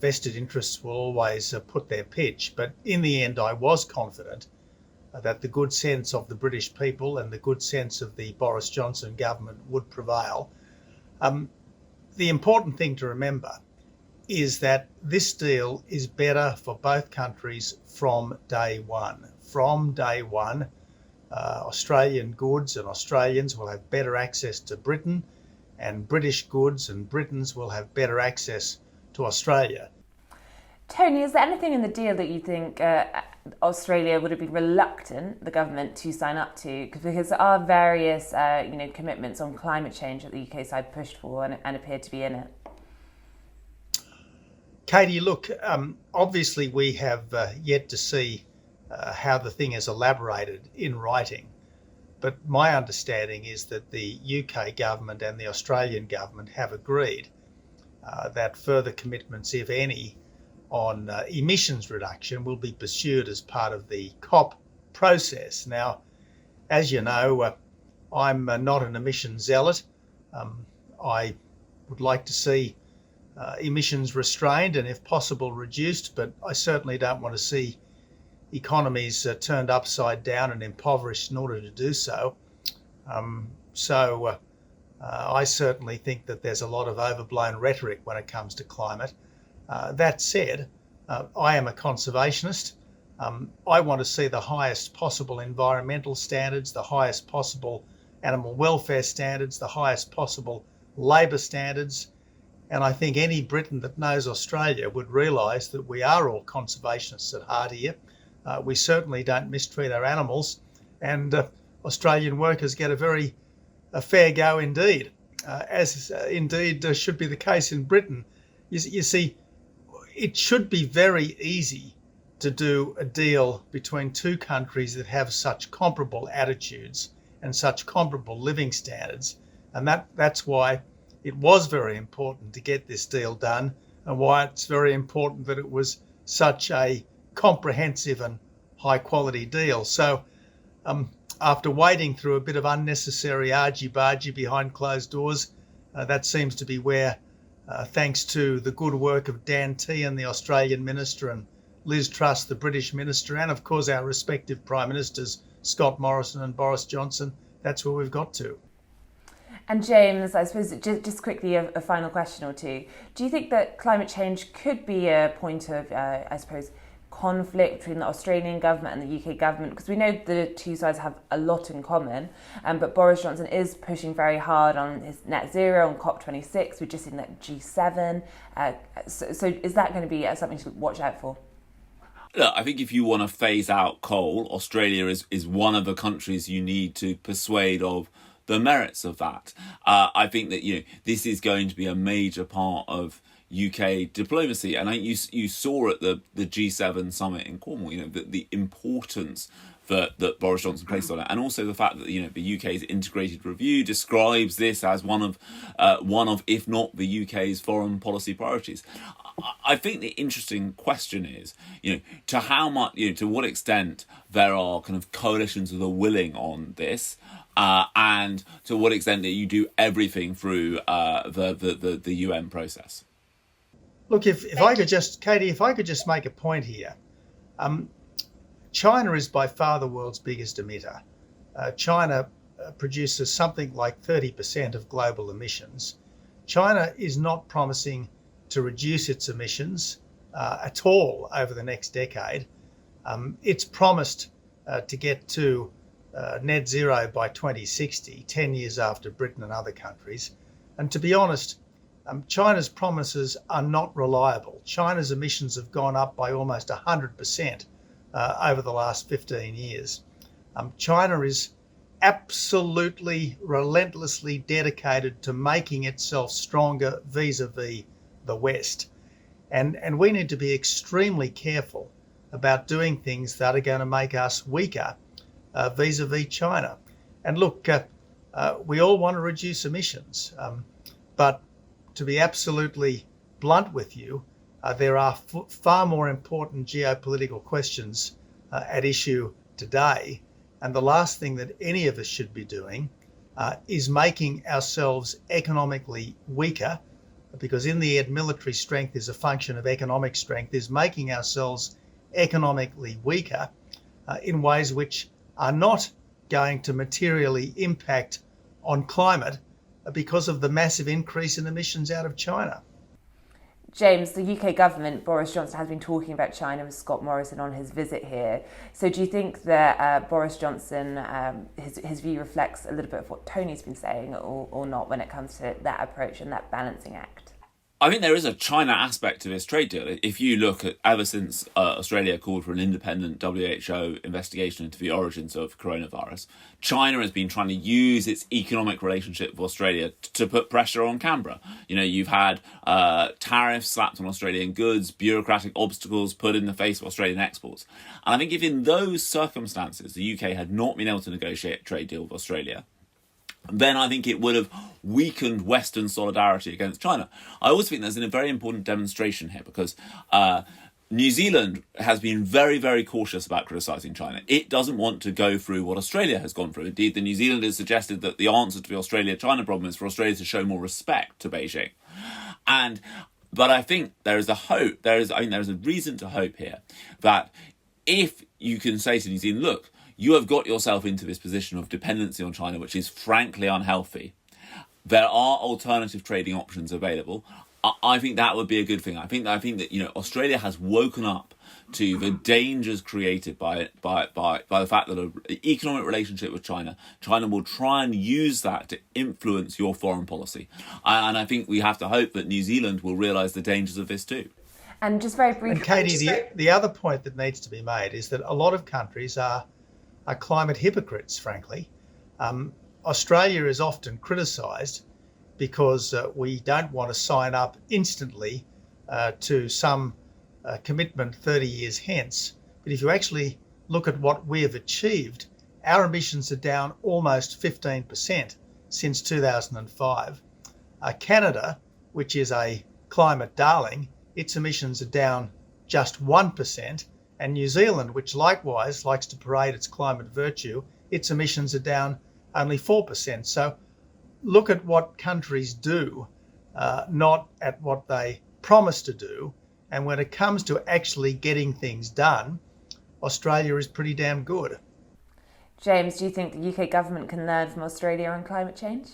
vested interests will always put their pitch. But in the end, I was confident that the good sense of the British people and the good sense of the Boris Johnson government would prevail. The important thing to remember is that this deal is better for both countries from day one. From day one, Australian goods and Australians will have better access to Britain, and British goods and Britons will have better access to Australia. Tony, is there anything in the deal that you think Australia would have been reluctant, the government, to sign up to? Because there are various commitments on climate change that the UK side pushed for and appeared to be in it. Katie, look, obviously we have yet to see how the thing is elaborated in writing. But my understanding is that the UK government and the Australian government have agreed that further commitments, if any, on emissions reduction will be pursued as part of the COP process. Now, as you know, I'm not an emissions zealot. I would like to see emissions restrained and, if possible, reduced, but I certainly don't want to see economies turned upside down and impoverished in order to do so. I certainly think that there's a lot of overblown rhetoric when it comes to climate. That said, I am a conservationist. I want to see the highest possible environmental standards, the highest possible animal welfare standards, the highest possible labour standards. And I think any Briton that knows Australia would realise that we are all conservationists at heart here. We certainly don't mistreat our animals, and Australian workers get a fair go indeed, as indeed should be the case in Britain. You see, it should be very easy to do a deal between two countries that have such comparable attitudes and such comparable living standards, and that's why it was very important to get this deal done, and why it's very important that it was such a comprehensive and high quality deal. So after wading through a bit of unnecessary argy-bargy behind closed doors, that seems to be where, thanks to the good work of Dan Tehan, the Australian Minister, and Liz Truss, the British Minister, and of course our respective Prime Ministers, Scott Morrison and Boris Johnson, that's where we've got to. And James, I suppose just quickly a final question or two. Do you think that climate change could be a point of, conflict between the Australian government and the UK government? Because we know the two sides have a lot in common, but Boris Johnson is pushing very hard on his net zero on COP26. We've just seen that G7. So is that going to be something to watch out for? Look, I think if you want to phase out coal, Australia is one of the countries you need to persuade of the merits of that. I think that this is going to be a major part of UK diplomacy, and I think you saw at the G7 summit in Cornwall, the importance that Boris Johnson placed on it, and also the fact that the UK's integrated review describes this as one of if not the UK's foreign policy priorities. I think the interesting question is, to how much, to what extent there are kind of coalitions that are willing on this, and to what extent that you do everything through the UN process. Look, if I could just, Katie, if I could just make a point here. China is by far the world's biggest emitter. China produces something like 30% of global emissions. China is not promising to reduce its emissions at all over the next decade. It's promised to get to net zero by 2060, 10 years after Britain and other countries. And to be honest, China's promises are not reliable. China's emissions have gone up by almost 100% over the last 15 years. China is absolutely relentlessly dedicated to making itself stronger vis-a-vis the West. And we need to be extremely careful about doing things that are going to make us weaker vis-a-vis China. And look, we all want to reduce emissions, but to be absolutely blunt with you, there are far more important geopolitical questions at issue today. And the last thing that any of us should be doing is making ourselves economically weaker, because in the end, military strength is a function of economic strength, is making ourselves economically weaker in ways which are not going to materially impact on climate because of the massive increase in emissions out of China. James, the UK government, Boris Johnson, has been talking about China with Scott Morrison on his visit here. So do you think that Boris Johnson, his view reflects a little bit of what Tony's been saying or not when it comes to that approach and that balancing act? I think there is a China aspect to this trade deal. If you look at ever since Australia called for an independent WHO investigation into the origins of coronavirus, China has been trying to use its economic relationship with Australia to put pressure on Canberra. You've had tariffs slapped on Australian goods, bureaucratic obstacles put in the face of Australian exports. And I think if in those circumstances the UK had not been able to negotiate a trade deal with Australia, then I think it would have weakened Western solidarity against China. I also think there's a very important demonstration here because New Zealand has been very, very cautious about criticising China. It doesn't want to go through what Australia has gone through. Indeed, the New Zealanders suggested that the answer to the Australia-China problem is for Australia to show more respect to Beijing. But I think there is a hope. There is a reason to hope here that if you can say to New Zealand, look, you have got yourself into this position of dependency on China, which is frankly unhealthy. There are alternative trading options available. I think that would be a good thing. I think that Australia has woken up to the dangers created by the fact that an economic relationship with China will try and use that to influence your foreign policy. And I think we have to hope that New Zealand will realise the dangers of this too. And just very briefly, and Katie, the other point that needs to be made is that a lot of countries are climate hypocrites, frankly. Australia is often criticised because we don't want to sign up instantly to some commitment 30 years hence. But if you actually look at what we have achieved, our emissions are down almost 15% since 2005. Canada, which is a climate darling, its emissions are down just 1%. And New Zealand, which likewise likes to parade its climate virtue, its emissions are down only 4%. So look at what countries do, not at what they promise to do. And when it comes to actually getting things done, Australia is pretty damn good. James, do you think the UK government can learn from Australia on climate change?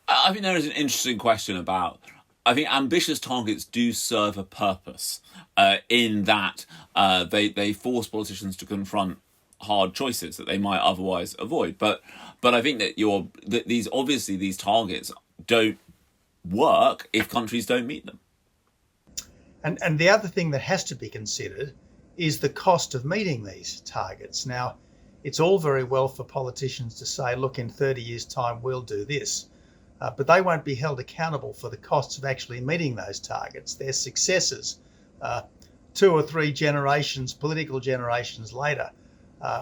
I think there is an interesting question about I think ambitious targets do serve a purpose in that they force politicians to confront hard choices that they might otherwise avoid. But I think that these targets don't work if countries don't meet them. And the other thing that has to be considered is the cost of meeting these targets. Now, it's all very well for politicians to say, look, in 30 years' time, we'll do this. But they won't be held accountable for the costs of actually meeting those targets. Their successors, 2 or 3 generations, political generations later,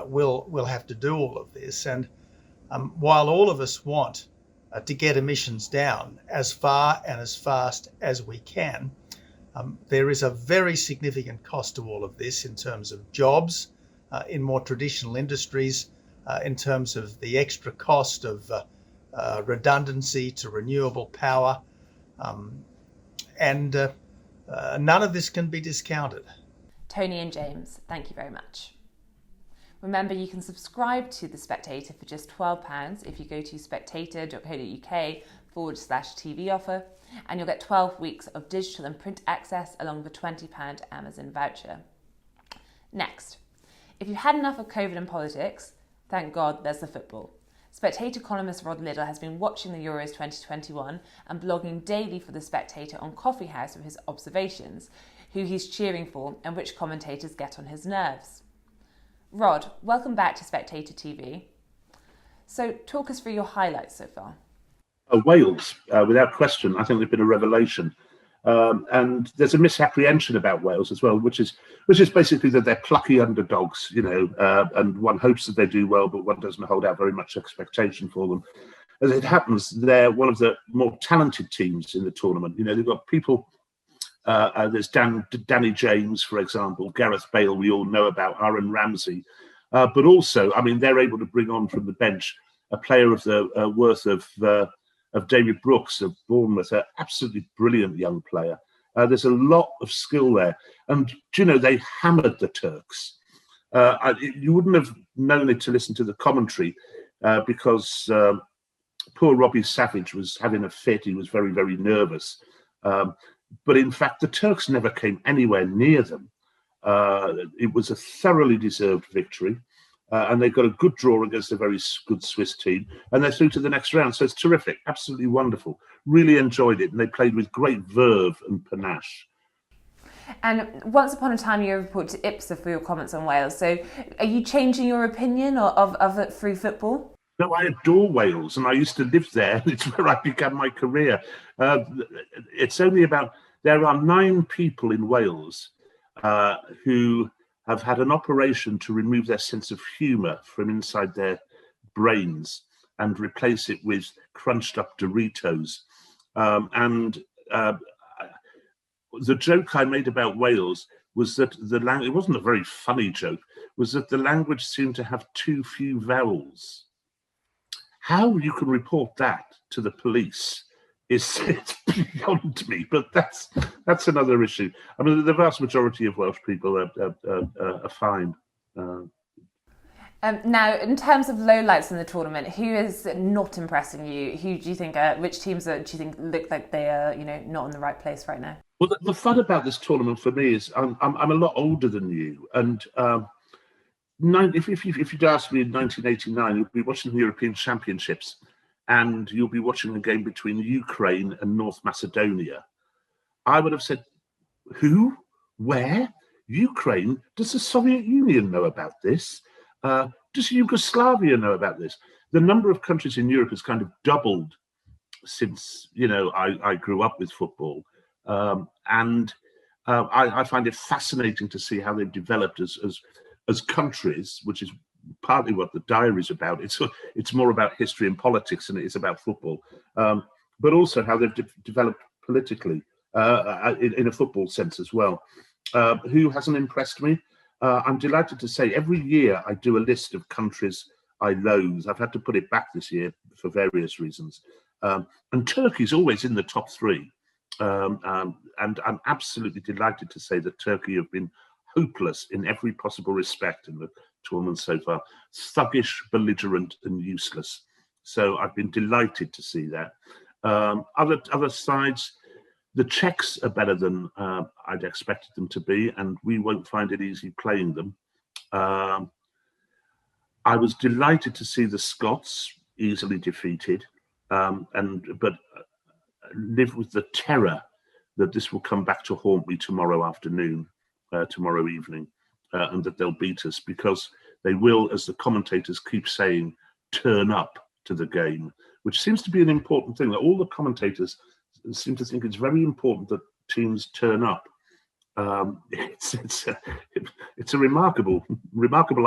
will have to do all of this. And while all of us want to get emissions down as far and as fast as we can, there is a very significant cost to all of this in terms of jobs in more traditional industries, in terms of the extra cost of redundancy to renewable power, and none of this can be discounted. Tony and James, thank you very much. Remember, you can subscribe to The Spectator for just £12 if you go to spectator.co.uk/TV offer, and you'll get 12 weeks of digital and print access along with a £20 Amazon voucher. Next, if you've had enough of COVID and politics, thank God there's the football. Spectator columnist Rod Liddle has been watching the Euros 2021 and blogging daily for The Spectator on Coffee House with his observations, who he's cheering for and which commentators get on his nerves. Rod, welcome back to Spectator TV. So talk us through your highlights so far. Wales, without question, I think they've been a revelation. And there's a misapprehension about Wales as well, which is basically that they're plucky underdogs, and one hopes that they do well, but one doesn't hold out very much expectation for them. As it happens, they're one of the more talented teams in the tournament. They've got people. There's Danny James, for example, Gareth Bale, we all know about, Aaron Ramsey, but also, they're able to bring on from the bench a player of the worth of David Brooks of Bournemouth, an absolutely brilliant young player. There's a lot of skill there, and they hammered the Turks. You wouldn't have known it to listen to the commentary because poor Robbie Savage was having a fit. He was very, very nervous. But in fact, the Turks never came anywhere near them. It was a thoroughly deserved victory. And they've got a good draw against a very good Swiss team. And they're through to the next round. So it's terrific. Absolutely wonderful. Really enjoyed it. And they played with great verve and panache. And once upon a time, you reported to IPSA for your comments on Wales. So are you changing your opinion of it through football? No, I adore Wales, and I used to live there. It's where I began my career. It's only there are 9 people in Wales who have had an operation to remove their sense of humour from inside their brains and replace it with crunched up Doritos. The joke I made about Wales was that it wasn't a very funny joke, was that the language seemed to have too few vowels. How you can report that to the police it's beyond me, but that's another issue. The vast majority of Welsh people are fine. Now, in terms of lowlights in the tournament, who is not impressing you? Who do you think? Which teams do you think look like they are, not in the right place right now? Well, the fun about this tournament for me is I'm a lot older than you, and if you'd asked me in 1989, you'd be watching the European Championships, and you'll be watching a game between Ukraine and North Macedonia. I would have said, who? Where? Ukraine? Does the Soviet Union know about this? Does Yugoslavia know about this? The number of countries in Europe has kind of doubled since, I grew up with football. And I find it fascinating to see how they've developed as countries, which is partly what the diary is about. It's more about history and politics than it is about football, but also how they've developed politically in a football sense as well. Who hasn't impressed me? I'm delighted to say every year I do a list of countries I loathe. I've had to put it back this year for various reasons. And Turkey's always in the top 3. And I'm absolutely delighted to say that Turkey have been hopeless in every possible respect in the tournament so far. Thuggish, belligerent and useless. So I've been delighted to see that. Other sides, The Czechs are better than I'd expected them to be, and we won't find it easy playing them. I was delighted to see the Scots easily defeated, but live with the terror that this will come back to haunt me tomorrow afternoon, tomorrow evening, and that they'll beat us, because they will, as the commentators keep saying, turn up to the game, which seems to be an important thing. That all the commentators seem to think it's very important that teams turn up. It's a remarkable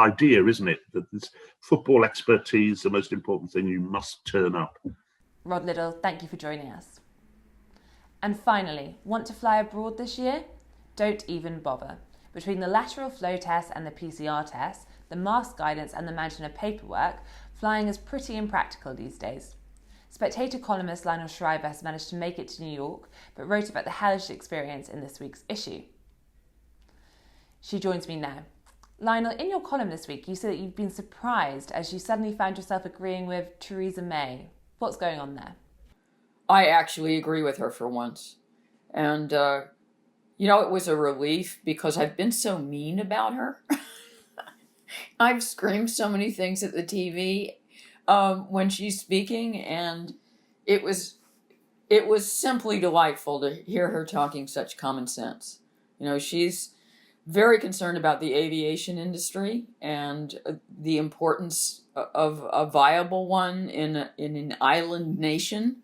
idea, isn't it? That this football expertise, the most important thing, you must turn up. Rod Liddle, thank you for joining us. And finally, want to fly abroad this year? Don't even bother. Between the lateral flow test and the PCR test, the mask guidance and the mountain of paperwork, flying is pretty impractical these days. Spectator columnist Lionel Shriver has managed to make it to New York, but wrote about the hellish experience in this week's issue. She joins me now. Lionel, in your column this week, you said that you've been surprised as you suddenly found yourself agreeing with Theresa May. What's going on there? I actually agree with her for once. And, it was a relief because I've been so mean about her. I've screamed so many things at the TV when she's speaking, and it was simply delightful to hear her talking such common sense. She's very concerned about the aviation industry and the importance of a viable one in an island nation.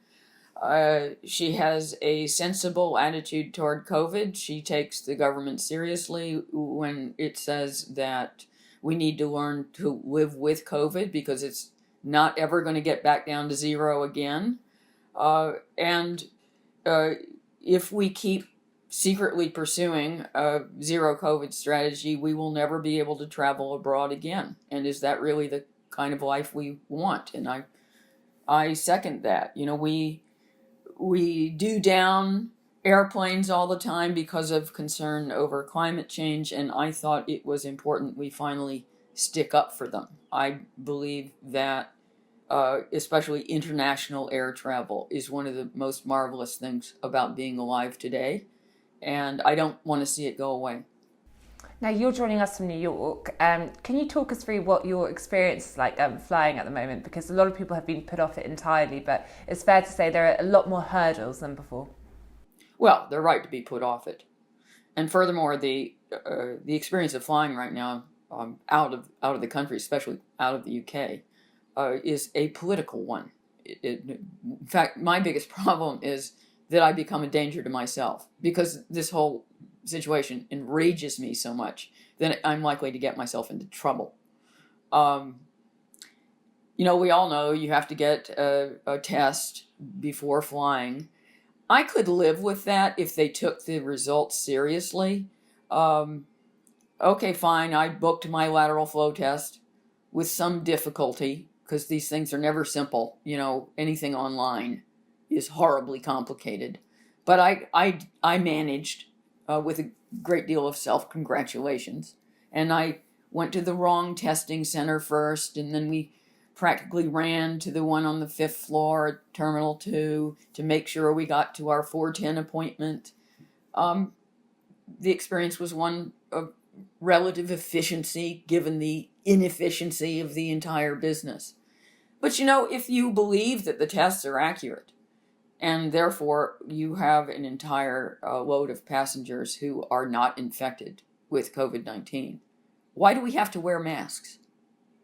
She has a sensible attitude toward COVID. She takes the government seriously when it says that we need to learn to live with COVID because it's not ever going to get back down to zero again. And if we keep secretly pursuing a zero COVID strategy, we will never be able to travel abroad again. And is that really the kind of life we want? And I second that. We do down airplanes all the time because of concern over climate change, and I thought it was important we finally stick up for them. I believe that especially international air travel is one of the most marvelous things about being alive today, and I don't want to see it go away. Now, you're joining us from New York. Can you talk us through what your experience is like flying at the moment? Because a lot of people have been put off it entirely, but it's fair to say there are a lot more hurdles than before. Well, they're right to be put off it. And furthermore, the experience of flying right now out of the country, especially out of the UK, is a political one. In fact, my biggest problem is that I become a danger to myself because this whole situation enrages me so much that I'm likely to get myself into trouble. We all know you have to get a test before flying. I could live with that if they took the results seriously. Okay, fine, I booked my lateral flow test with some difficulty because these things are never simple. Anything online is horribly complicated. But I managed with a great deal of self-congratulations. And I went to the wrong testing center first, and then we practically ran to the one on the 5th floor at Terminal 2 to make sure we got to our 4:10 appointment. The experience was one of relative efficiency given the inefficiency of the entire business. But if you believe that the tests are accurate, and therefore you have an entire load of passengers who are not infected with COVID-19, why do we have to wear masks?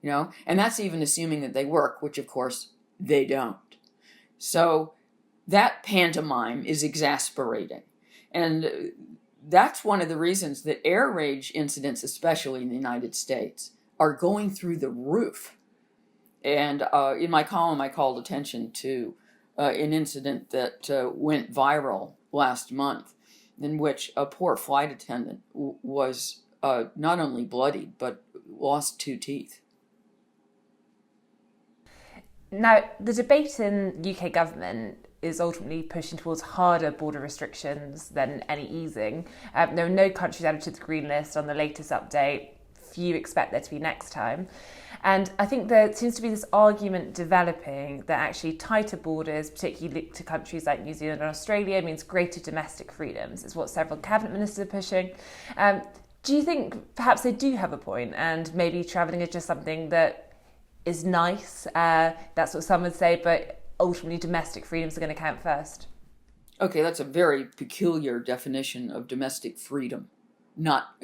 And that's even assuming that they work, which of course they don't. So that pantomime is exasperating. And that's one of the reasons that air rage incidents, especially in the United States, are going through the roof. And in my column, I called attention to an incident that went viral last month in which a poor flight attendant was not only bloodied, but lost 2 teeth. Now, the debate in UK government is ultimately pushing towards harder border restrictions than any easing. There are no countries added to the green list on the latest update. few expect there to be next time. And I think there seems to be this argument developing that actually tighter borders, particularly to countries like New Zealand and Australia, means greater domestic freedoms. It's what several cabinet ministers are pushing. Do you think perhaps they do have a point, and maybe travelling is just something that is nice? That's what some would say, but ultimately domestic freedoms are going to count first. Okay, that's a very peculiar definition of domestic freedom. Not,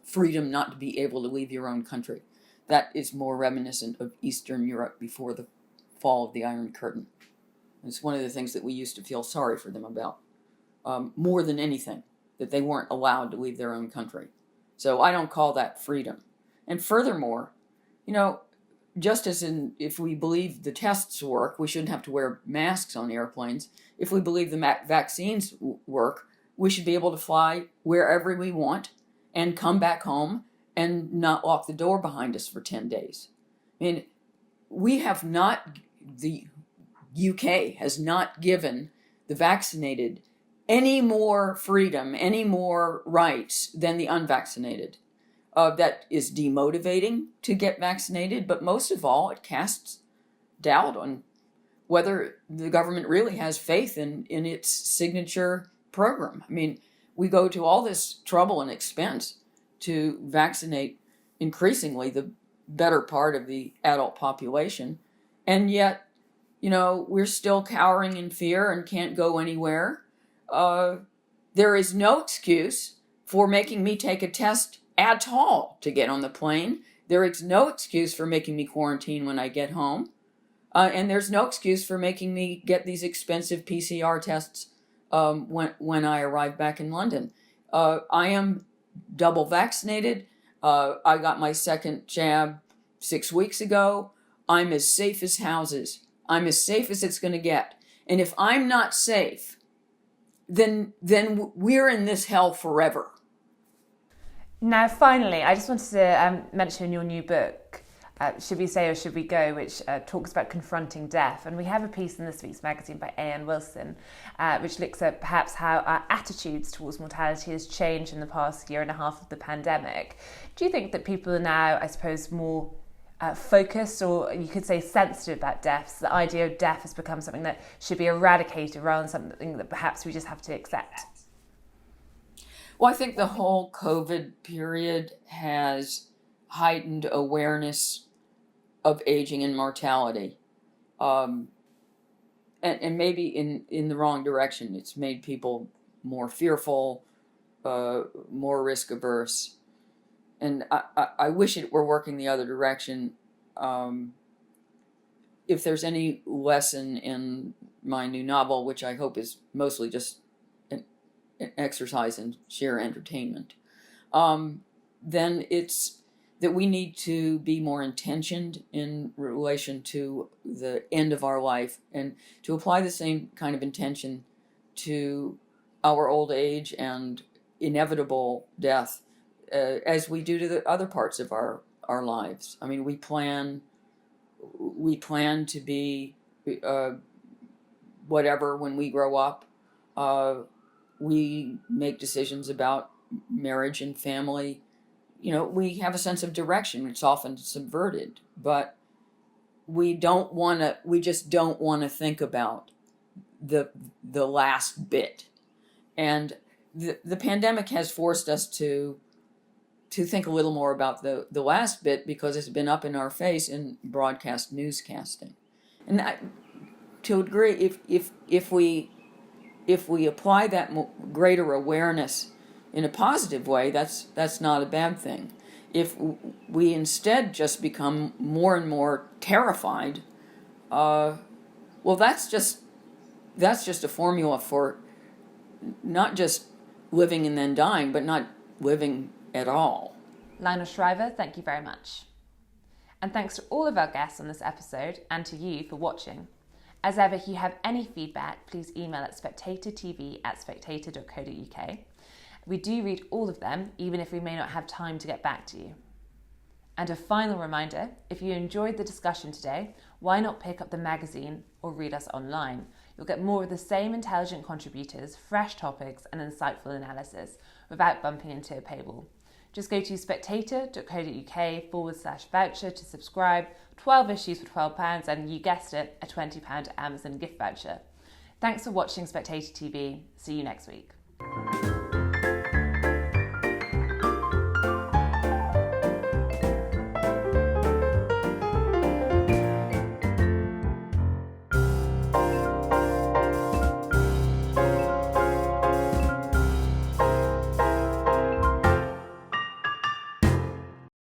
freedom not to be able to leave your own country. That is more reminiscent of Eastern Europe before the fall of the Iron Curtain. It's one of the things that we used to feel sorry for them about, more than anything, that they weren't allowed to leave their own country. So I don't call that freedom. And furthermore, just as if we believe the tests work, we shouldn't have to wear masks on airplanes. If we believe the vaccines work, we should be able to fly wherever we want and come back home and not lock the door behind us for 10 days. I mean, the UK has not given the vaccinated any more freedom, any more rights than the unvaccinated. That is demotivating to get vaccinated, but most of all, it casts doubt on whether the government really has faith in its signature program. I mean, we go to all this trouble and expense to vaccinate increasingly the better part of the adult population, and yet, we're still cowering in fear and can't go anywhere. There is no excuse for making me take a test at all to get on the plane. There is no excuse for making me quarantine when I get home. And there's no excuse for making me get these expensive PCR tests when I arrive back in London. I am double vaccinated. I got my second jab 6 weeks ago. I'm as safe as houses. I'm as safe as it's going to get. And if I'm not safe, then we're in this hell forever. Now, finally, I just wanted to mention your new book, Should We Say or Should We Go, which talks about confronting death. And we have a piece in this week's magazine by A.N. Wilson, which looks at perhaps how our attitudes towards mortality has changed in the past year and a half of the pandemic. Do you think that people are now, I suppose, more focused, or you could say sensitive about death? So the idea of death has become something that should be eradicated rather than something that perhaps we just have to accept? Well, I think the whole COVID period has heightened awareness of aging and mortality. And maybe in the wrong direction. It's made people more fearful, more risk averse. And I wish it were working the other direction. If there's any lesson in my new novel, which I hope is mostly just an exercise in sheer entertainment, then it's that we need to be more intentioned in relation to the end of our life, and to apply the same kind of intention to our old age and inevitable death as we do to the other parts of our lives. I mean, we plan to be whatever when we grow up. We make decisions about marriage and family. We have a sense of direction. It's often subverted, but we just don't want to think about the last bit. And the pandemic has forced us to think a little more about the last bit, because it's been up in our face in broadcast newscasting. And to a degree, if we apply that greater awareness in a positive way, that's not a bad thing. If we instead just become more and more terrified, well, that's just a formula for not just living and then dying, but not living at all. Lionel Shriver, thank you very much. And thanks to all of our guests on this episode, and to you for watching. As ever, if you have any feedback, please email at SpectatorTV@spectator.co.uk. We do read all of them, even if we may not have time to get back to you. And a final reminder, if you enjoyed the discussion today, why not pick up the magazine or read us online? You'll get more of the same intelligent contributors, fresh topics and insightful analysis without bumping into a paywall. Just go to spectator.co.uk/voucher to subscribe, 12 issues for £12, and you guessed it, a £20 Amazon gift voucher. Thanks for watching Spectator TV. See you next week.